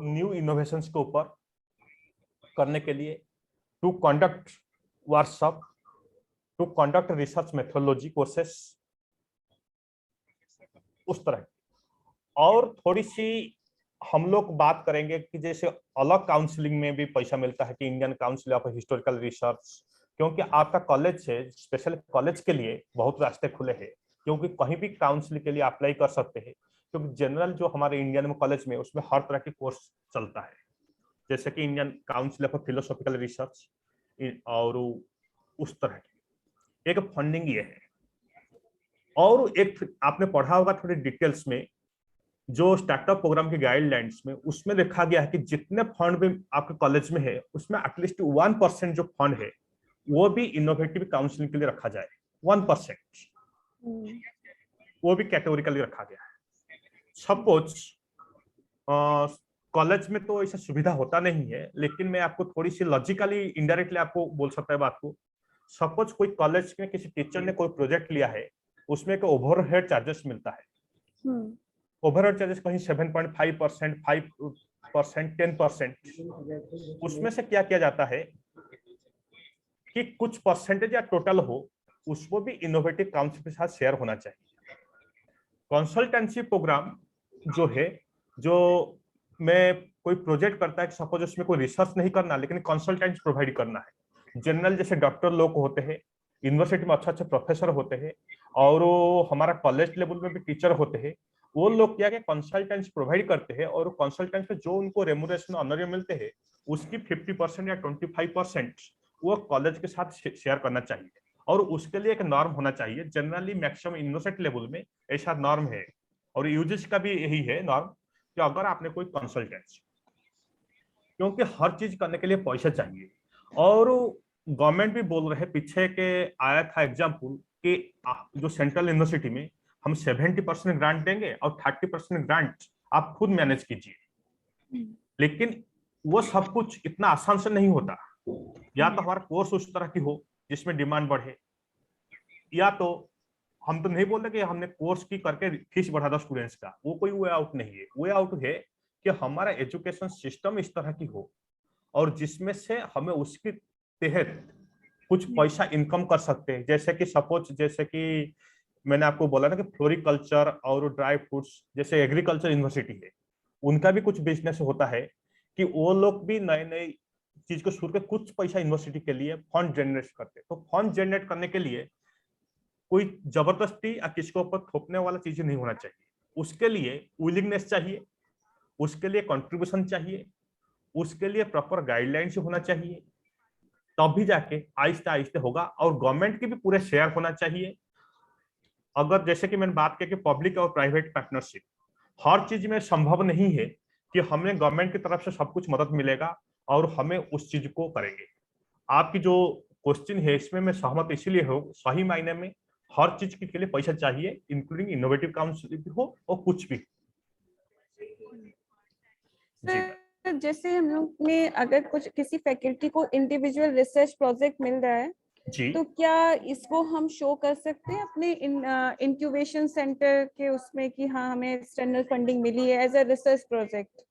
न्यू इनोवेशंस के ऊपर करने के लिए, to conduct workshop, to conduct research methodology courses, उस तरह। और थोड़ी सी हम लोग बात करेंगे कि जैसे अलग काउंसलिंग में भी पैसा मिलता है कि Indian council of historical research, क्योंकि आपका कॉलेज है, स्पेशल कॉलेज के लिए बहुत रास्ते खुले हैं, क्योंकि कहीं भी काउंसिल के लिए अप्लाई कर सकते हैं, क्योंकि जनरल जो हमारे इंडियन में कॉलेज में उसमें हर तरह के कोर्स चलता है, जैसे कि Indian council of philosophical research और उस तरह की एक फंडिंग ये है। और एक आपने पढ़ा होगा थोड़ी डिटेल्स में, जो स्टार्टअप प्रोग्राम के गाइडलाइंस में उसमें देखा गया है कि जितने फंड भी आपके कॉलेज में है उसमें एटलीस्ट 1% जो फंड है वो भी इनोवेटिव काउंसलिंग के लिए रखा जाए। 1% वो भी कैटेगोरिकली रखा गया है। सपोज कॉलेज में तो ऐसा सुविधा होता नहीं है, लेकिन मैं आपको थोड़ी सी लॉजिकली इनडायरेक्टली आपको बोल सकता है बात को। सपोज कोई कॉलेज में किसी टीचर ने कोई प्रोजेक्ट लिया है, उसमें एक ओवरहेड चार्जेस मिलता है। ओवरहेड चार्जेस कहीं 7.5%, 5%, 10%। उसमें से क्या किया जाता है कि कुछ परसेंटेज या टोटल हो, उसको भी इनोवेटिव काउंसिल के साथ शेयर होना चाहिए। कंसल्टेंसी प्रोग्राम जो है, जो में कोई प्रोजेक्ट करता है, सपोज उसमें कोई रिसर्च नहीं करना लेकिन कंसल्टेंसी प्रोवाइड करना है। जनरल जैसे डॉक्टर लोग होते हैं, यूनिवर्सिटी में अच्छे अच्छे प्रोफेसर होते हैं, और हमारा कॉलेज लेवल में भी टीचर होते हैं, वो लोग क्या कंसल्टेंसी प्रोवाइड करते हैं, और कंसल्टेंसी में जो उनको रेम्यूनरेशन ऑनर मिलते हैं उसकी 50% या 25% वो कॉलेज के साथ शेयर करना चाहिए। और उसके लिए एक नॉर्म होना चाहिए। जनरली मैक्सिमम यूनिवर्सिटी लेवल में ऐसा नॉर्म है, और यूजीसी का भी यही है नॉर्म, कि अगर आपने कोई कंसल्टेंसी, क्योंकि हर चीज करने के लिए पैसा चाहिए, और गवर्नमेंट भी बोल रहे पीछे के आया था एग्जाम्पल कि जो सेंट्रल यूनिवर्सिटी में हम 70% ग्रांट देंगे और 30% ग्रांट आप खुद मैनेज कीजिए। लेकिन वो सब कुछ इतना आसान से नहीं होता। या तो हमारा कोर्स उस तरह की हो जिसमें डिमांड बढ़े, या तो हम तो नहीं बोलते कि हमने कोर्स की करके फीस बढ़ा दो स्टूडेंट्स का, वो कोई वे आउट नहीं है। वे आउट है कि हमारा एजुकेशन सिस्टम इस तरह की हो और जिसमें से हमें उसके तहत कुछ पैसा इनकम कर सकते हैं। जैसे कि सपोज, जैसे कि मैंने आपको बोला ना कि फ्लोरिकल्चर और ड्राई फ्रूट्स जैसे एग्रीकल्चर यूनिवर्सिटी है, उनका भी कुछ बिजनेस होता है कि वो लोग भी नए नए चीज को शुरू कर कुछ पैसा यूनिवर्सिटी के लिए फंड जनरेट करते हैं। तो फंड जनरेट करने के लिए कोई जबरदस्ती या किसी के ऊपर थोपने वाला चीज नहीं होना चाहिए। उसके लिए विलिंगनेस चाहिए, उसके लिए कंट्रीब्यूशन चाहिए, उसके लिए प्रॉपर गाइडलाइंस होना चाहिए, तब भी जाके आहिस्ते आहिस्ते होगा। और गवर्नमेंट की भी पूरे शेयर होना चाहिए। अगर जैसे कि मैंने बात की कि पब्लिक और प्राइवेट पार्टनरशिप, हर चीज में संभव नहीं है कि हमें गवर्नमेंट की तरफ से सब कुछ मदद मिलेगा और हमें उस चीज को करेंगे। आपकी जो क्वेश्चन है इसमें मैं सहमत इसीलिए हूँ, सही मायने में हर चीज के लिए पैसा चाहिए, इंक्लूडिंग इनोवेटिव काउंसिल भी हो और कुछ भी। जी सर, जैसे हम लोग में अगर कुछ किसी फैकल्टी को इंडिविजुअल रिसर्च प्रोजेक्ट मिल रहा है, जी। तो क्या इसको हम शो कर सकते हैं अपने इंक्यूबेशन सेंटर के उसमें कि हाँ हमें एक्सटर्नल फंडिंग मिली है as a research project?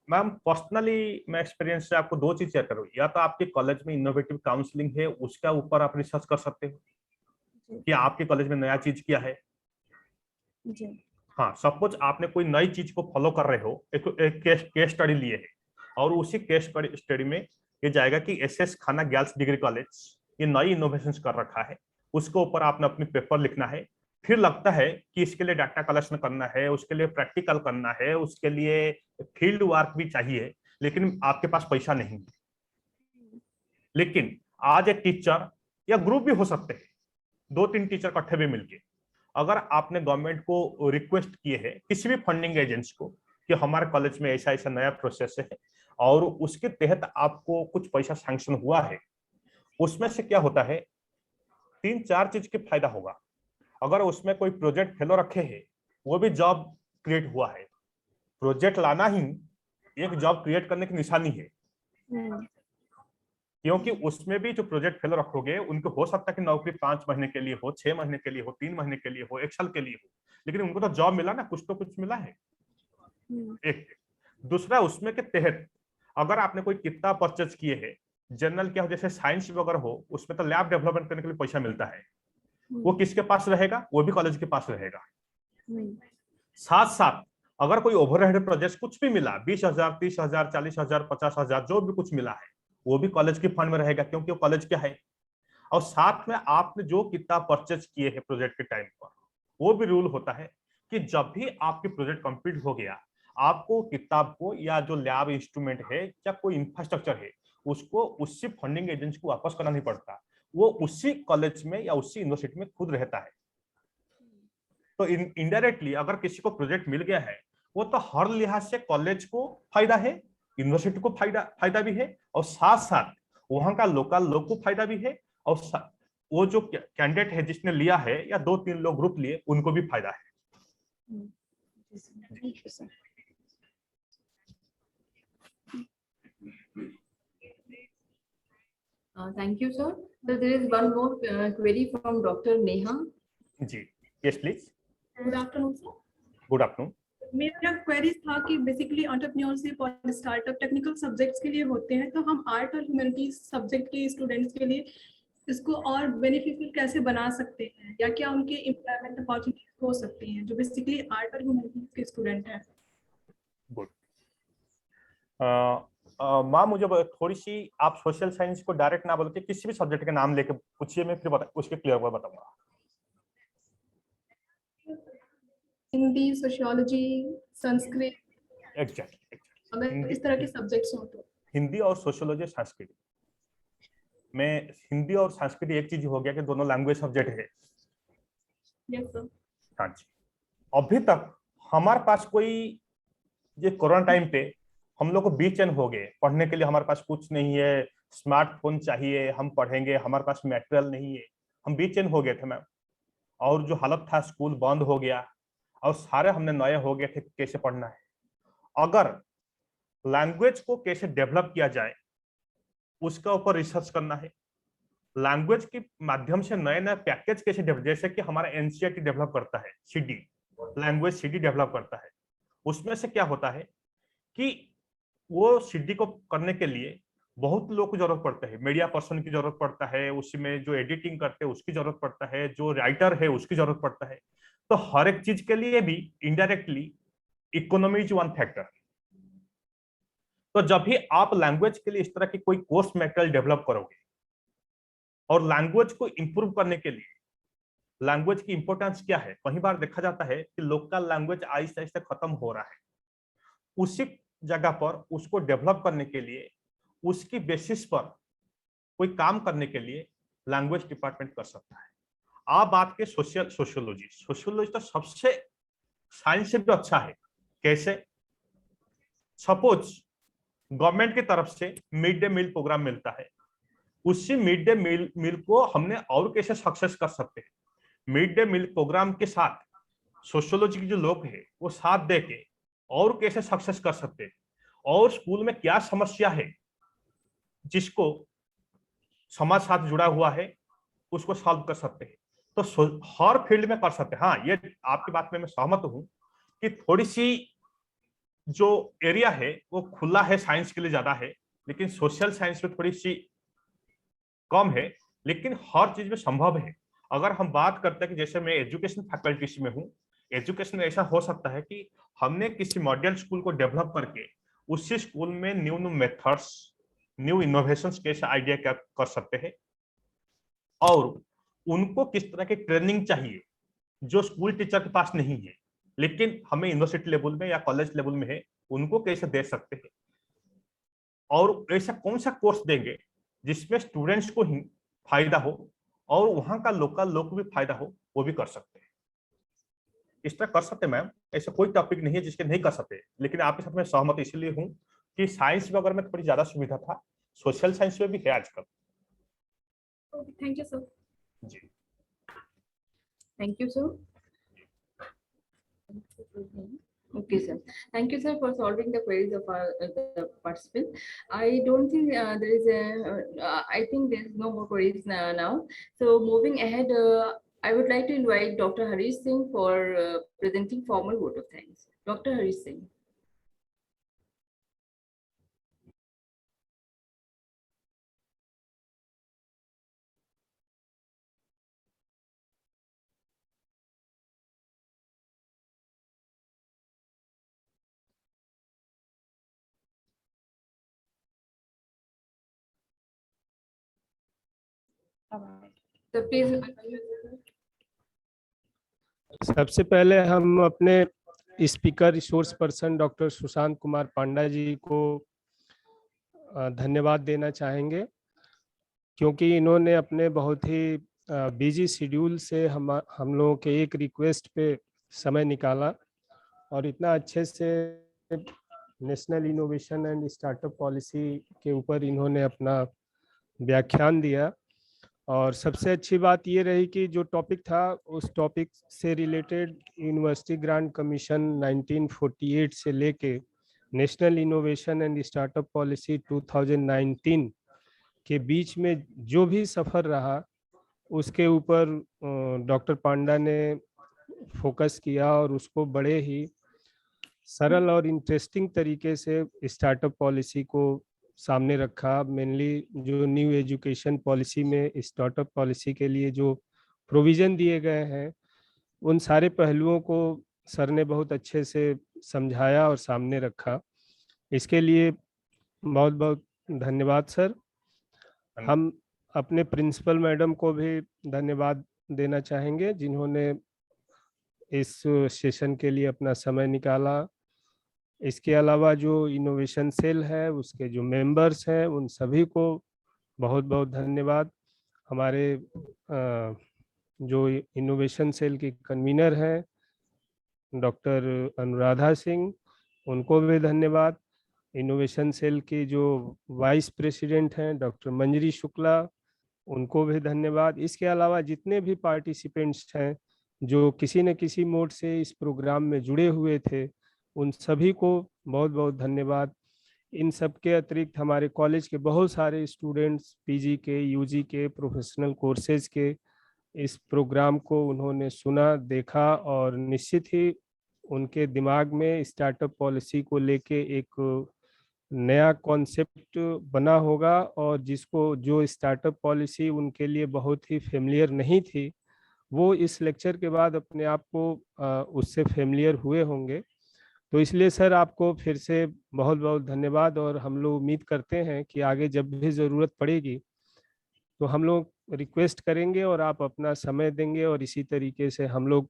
Ma'am personally मैं एक्सपीरियंस से आपको दो चीज शेयर करूँ। या तो आपके कॉलेज में इनोवेटिव काउंसलिंग है, उसका ऊपर आप रिसर्च कर सकते हो कि आपके कॉलेज में नया चीज क्या है। जी। हाँ, सपोज आपने कोई नई चीज को फॉलो कर रहे हो, एक केस स्टडी लिए है, और उसी केस स्टडी में ये जाएगा कि SS Khanna girls degree college ये नई इनोवेशन कर रखा है, उसके ऊपर आपने अपनी पेपर लिखना है। फिर लगता है कि इसके लिए डाटा कलेक्शन करना है, उसके लिए प्रैक्टिकल करना है, उसके लिए फील्ड वर्क भी चाहिए, लेकिन आपके पास पैसा नहीं है। लेकिन आज एक टीचर या ग्रुप भी हो सकते हैं, 2-3 टीचर इकट्ठे भी मिलके, अगर आपने गवर्नमेंट को रिक्वेस्ट किए है किसी भी फंडिंग एजेंसी को कि हमारे कॉलेज में ऐसा ऐसा नया प्रोसेस है और उसके तहत आपको कुछ पैसा सैंक्शन हुआ है, उसमें से क्या होता है 3-4 चीज के फायदा होगा। अगर उसमें कोई प्रोजेक्ट फेलो रखे हैं, वो भी जॉब क्रिएट हुआ है। प्रोजेक्ट लाना ही एक जॉब क्रिएट करने की निशानी है, क्योंकि उसमें भी जो प्रोजेक्ट फेलो रखोगे उनको हो सकता है कि नौकरी 5 महीने के लिए हो, 6 महीने के लिए हो, 3 महीने के लिए हो, 1 साल के लिए हो, लेकिन उनको तो जॉब मिला ना, कुछ तो कुछ मिला है। एक दूसरा, उसमें के तहत अगर आपने कोई किताब परचेज किए है, जनरल क्या हो जैसे साइंस वगैरह हो, उसमें तो लैब डेवलपमेंट करने के लिए पैसा मिलता है, वो किसके पास रहेगा? वो भी कॉलेज के पास रहेगा। साथ साथ अगर कोई ओवरहेड प्रोजेक्ट कुछ भी मिला, 20,000, 30,000, 40,000, 50,000 जो भी कुछ मिला है, वो भी कॉलेज के फंड में रहेगा, क्योंकि वो कॉलेज क्या है। और साथ में आपने जो किताब परचेज किए हैं प्रोजेक्ट के टाइम पर, वो भी रूल होता है कि जब भी आपकी प्रोजेक्ट कंप्लीट हो गया, आपको किताब को या जो लैब इंस्ट्रूमेंट है या कोई इंफ्रास्ट्रक्चर है, उसको उसी फंडिंग एजेंसी को वापस करना नहीं पड़ता, वो उसी कॉलेज में या उसी यूनिवर्सिटी में खुद रहता है। तो इनडायरेक्टली अगर किसी को प्रोजेक्ट मिल गया है, वो तो हर लिहाज से कॉलेज को फायदा है, यूनिवर्सिटी को फायदा भी है, और साथ साथ वहां का लोकल लोग को फायदा भी है, और वो जो कैंडिडेट है जिसने लिया है या 2-3 लोग ग्रुप लिए, उनको भी फायदा है। Thank you, sir. So there is one more query from Dr. Neha. जी, yes please. Good afternoon sir. Good afternoon. मेरा क्वेरी था कि बेसिकली एंटरप्रेन्योरशिप और स्टार्टअप टेक्निकल सब्जेक्ट्स के लिए होते हैं, तो हम आर्ट और ह्यूमैनिटीज सब्जेक्ट के स्टूडेंट्स के लिए इसको और बेनिफिशियल कैसे बना सकते हैं, या क्या उनके एम्प्लॉयमेंट अपॉर्चुनिटीज हो सकती हैं जो बेसिकली आर्ट और ह्यूमैनिटीज के स्टूडेंट हैं? गुड। माँ, मुझे थोड़ी सी आप सोशल साइंस को डायरेक्ट ना बोल के किसी भी सब्जेक्ट के नाम लेके पूछिए, मैं फिर उसके क्लियर कर बताऊंगा। Hindi, sociology, Sanskrit, exactly. अगर इस तरह के सब्जेक्ट्स हो तो। हिंदी और सोशियोलॉजी, संस्कृत। में हिंदी और संस्कृत एक चीज हो गया कि दोनों लैंग्वेज सब्जेक्ट है। Yes sir. हाँ जी। अभी तक हमारे पास कोई, ये कोरोना टाइम पे हम लोग को बेचैन हो गए, पढ़ने के लिए हमारे पास कुछ नहीं है, स्मार्टफोन चाहिए, हम पढ़ेंगे, हमारे पास मटेरियल नहीं है, हम बेचैन हो गए थे मैम। और जो हालत था, स्कूल बंद हो गया और सारे हमने नए हो गए थे कैसे पढ़ना है। अगर लैंग्वेज को कैसे डेवलप किया जाए उसका ऊपर रिसर्च करना है। लैंग्वेज के माध्यम से नए नए पैकेज कैसे डेवलप, जैसे कि हमारा एनसीईआरटी डेवलप करता है सीडी, लैंग्वेज सीडी डेवलप करता है। उसमें से क्या होता है कि वो सीडी को करने के लिए बहुत लोग को जरूरत पड़ता है, मीडिया पर्सन की जरूरत पड़ता है, उसमें जो एडिटिंग करते हैं उसकी जरूरत पड़ता है, जो राइटर है उसकी जरूरत पड़ता है। तो हर एक चीज के लिए भी indirectly economy is one factor. तो जब भी आप लैंग्वेज के लिए इस तरह की कोई कोर्स मटेरियल डेवलप करोगे और लैंग्वेज को इंप्रूव करने के लिए, लैंग्वेज की इंपॉर्टेंस क्या है, कई बार देखा जाता है कि लोकल लैंग्वेज आहिस्ते आहिस्ते खत्म हो रहा है। उसी जगह पर उसको डेवलप करने के लिए, उसकी बेसिस पर कोई काम करने के लिए लैंग्वेज डिपार्टमेंट कर सकता है। आप बात के सोशियोलॉजी, सोशियोलॉजी तो सबसे साइंस से भी अच्छा है। कैसे? सपोज गवर्नमेंट की तरफ से मिड डे मील प्रोग्राम मिलता है, उसी मिड डे मील को हमने और कैसे सक्सेस कर सकते हैं। मिड डे मील प्रोग्राम के साथ सोशियोलॉजी के जो लोग हैं वो साथ दे के और कैसे सक्सेस कर सकते हैं, और स्कूल में क्या समस्या है जिसको समाज साथ जुड़ा हुआ है उसको सॉल्व कर सकते हैं। तो हर फील्ड में कर सकते हैं। हाँ, ये आपकी बात में मैं सहमत हूं कि थोड़ी सी जो एरिया है वो खुला है, साइंस के लिए ज्यादा है, लेकिन सोशल साइंस में थोड़ी सी कम है, लेकिन हर चीज में संभव है। अगर हम बात करते हैं कि जैसे मैं एजुकेशन फैकल्टी में हूँ, एजुकेशन में ऐसा हो सकता है कि हमने किसी मॉडल स्कूल को डेवलप करके उसी स्कूल में new new methods, new innovations कैसे आइडिया क्या कर सकते हैं, और उनको किस तरह की ट्रेनिंग चाहिए जो स्कूल टीचर के पास नहीं है लेकिन हमें यूनिवर्सिटी लेवल में या कॉलेज लेवल में है, उनको कैसे दे सकते हैं, और ऐसा कौन सा कोर्स देंगे जिसमें स्टूडेंट्स को ही फायदा हो और वहां का लोकल लोग को भी फायदा हो, वो भी कर सकते हैं। इस तरह कर सकते हैं मैम, ऐसा कोई टॉपिक नहीं है जिसके नहीं कर सकते। लेकिन आपके साथ मैं सहमत इसलिए हूँ कि साइंस में अगर मैं थोड़ी ज्यादा सुविधा था, सोशल साइंस में भी है आजकल। Thank you sir. जी, Thank you, sir. Okay, sir. Thank you, sir, for solving the queries of the participants. I don't think there is I think there is no more queries now. So moving ahead, I would like to invite Dr. Harish Singh for presenting formal vote of thanks. Dr. Harish Singh. So please. सबसे पहले हम अपने speaker resource person doctor Sushant Kumar Panda ji को धन्यवाद देना चाहेंगे, क्योंकि इन्होंने अपने बहुत ही बिजी शेड्यूल से हम लोगों के एक रिक्वेस्ट पे समय निकाला और इतना अच्छे से national innovation and startup policy के ऊपर इन्होंने अपना व्याख्यान दिया। और सबसे अच्छी बात ये रही कि जो टॉपिक था उस टॉपिक से रिलेटेड यूनिवर्सिटी ग्रांट कमीशन 1948 से लेके national innovation and startup policy 2019 के बीच में जो भी सफ़र रहा उसके ऊपर डॉक्टर पांडा ने फोकस किया और उसको बड़े ही सरल और इंटरेस्टिंग तरीके से स्टार्टअप पॉलिसी को सामने रखा। मेनली जो न्यू एजुकेशन पॉलिसी में स्टार्टअप पॉलिसी के लिए जो प्रोविज़न दिए गए हैं उन सारे पहलुओं को सर ने बहुत अच्छे से समझाया और सामने रखा। इसके लिए बहुत बहुत धन्यवाद सर। हम अपने प्रिंसिपल मैडम को भी धन्यवाद देना चाहेंगे जिन्होंने इस सेशन के लिए अपना समय निकाला। इसके अलावा जो इनोवेशन सेल है उसके जो मेंबर्स हैं उन सभी को बहुत बहुत धन्यवाद। हमारे जो इनोवेशन सेल के कन्वीनर हैं डॉक्टर अनुराधा सिंह, उनको भी धन्यवाद। इनोवेशन सेल के जो वाइस प्रेसिडेंट हैं डॉक्टर मंजरी शुक्ला, उनको भी धन्यवाद। इसके अलावा जितने भी पार्टिसिपेंट्स हैं जो किसी न किसी मोड से इस प्रोग्राम में जुड़े हुए थे, उन सभी को बहुत बहुत धन्यवाद। इन सब के अतिरिक्त हमारे कॉलेज के बहुत सारे स्टूडेंट्स, पीजी के, यूजी के, प्रोफेशनल कोर्सेज के, इस प्रोग्राम को उन्होंने सुना, देखा और निश्चित ही उनके दिमाग में स्टार्टअप पॉलिसी को लेके एक नया कॉन्सेप्ट बना होगा, और जिसको जो स्टार्टअप पॉलिसी उनके लिए बहुत ही फेमिलियर नहीं थी, वो इस लेक्चर के बाद अपने आप को उससे फेमिलियर हुए होंगे। तो इसलिए सर आपको फिर से बहुत बहुत धन्यवाद, और हम लोग उम्मीद करते हैं कि आगे जब भी ज़रूरत पड़ेगी तो हम लोग रिक्वेस्ट करेंगे और आप अपना समय देंगे, और इसी तरीके से हम लोग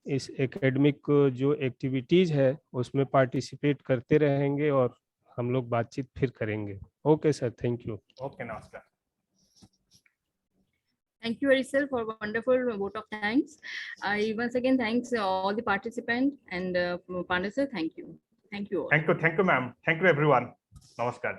इस एकेडमिक जो एक्टिविटीज़ है उसमें पार्टिसिपेट करते रहेंगे, और हम लोग बातचीत फिर करेंगे। Okay sir, thank you. Okay, नमस्कार। Thank you, Arisal, for a wonderful vote of thanks. I once again thanks all the participants, and Pandey sir, thank you. Thank you all. Thank you, ma'am. Thank you, everyone. Namaskar.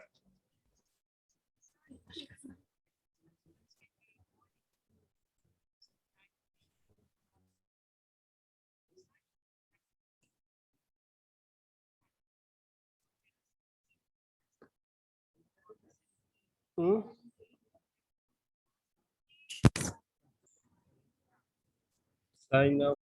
Sign up.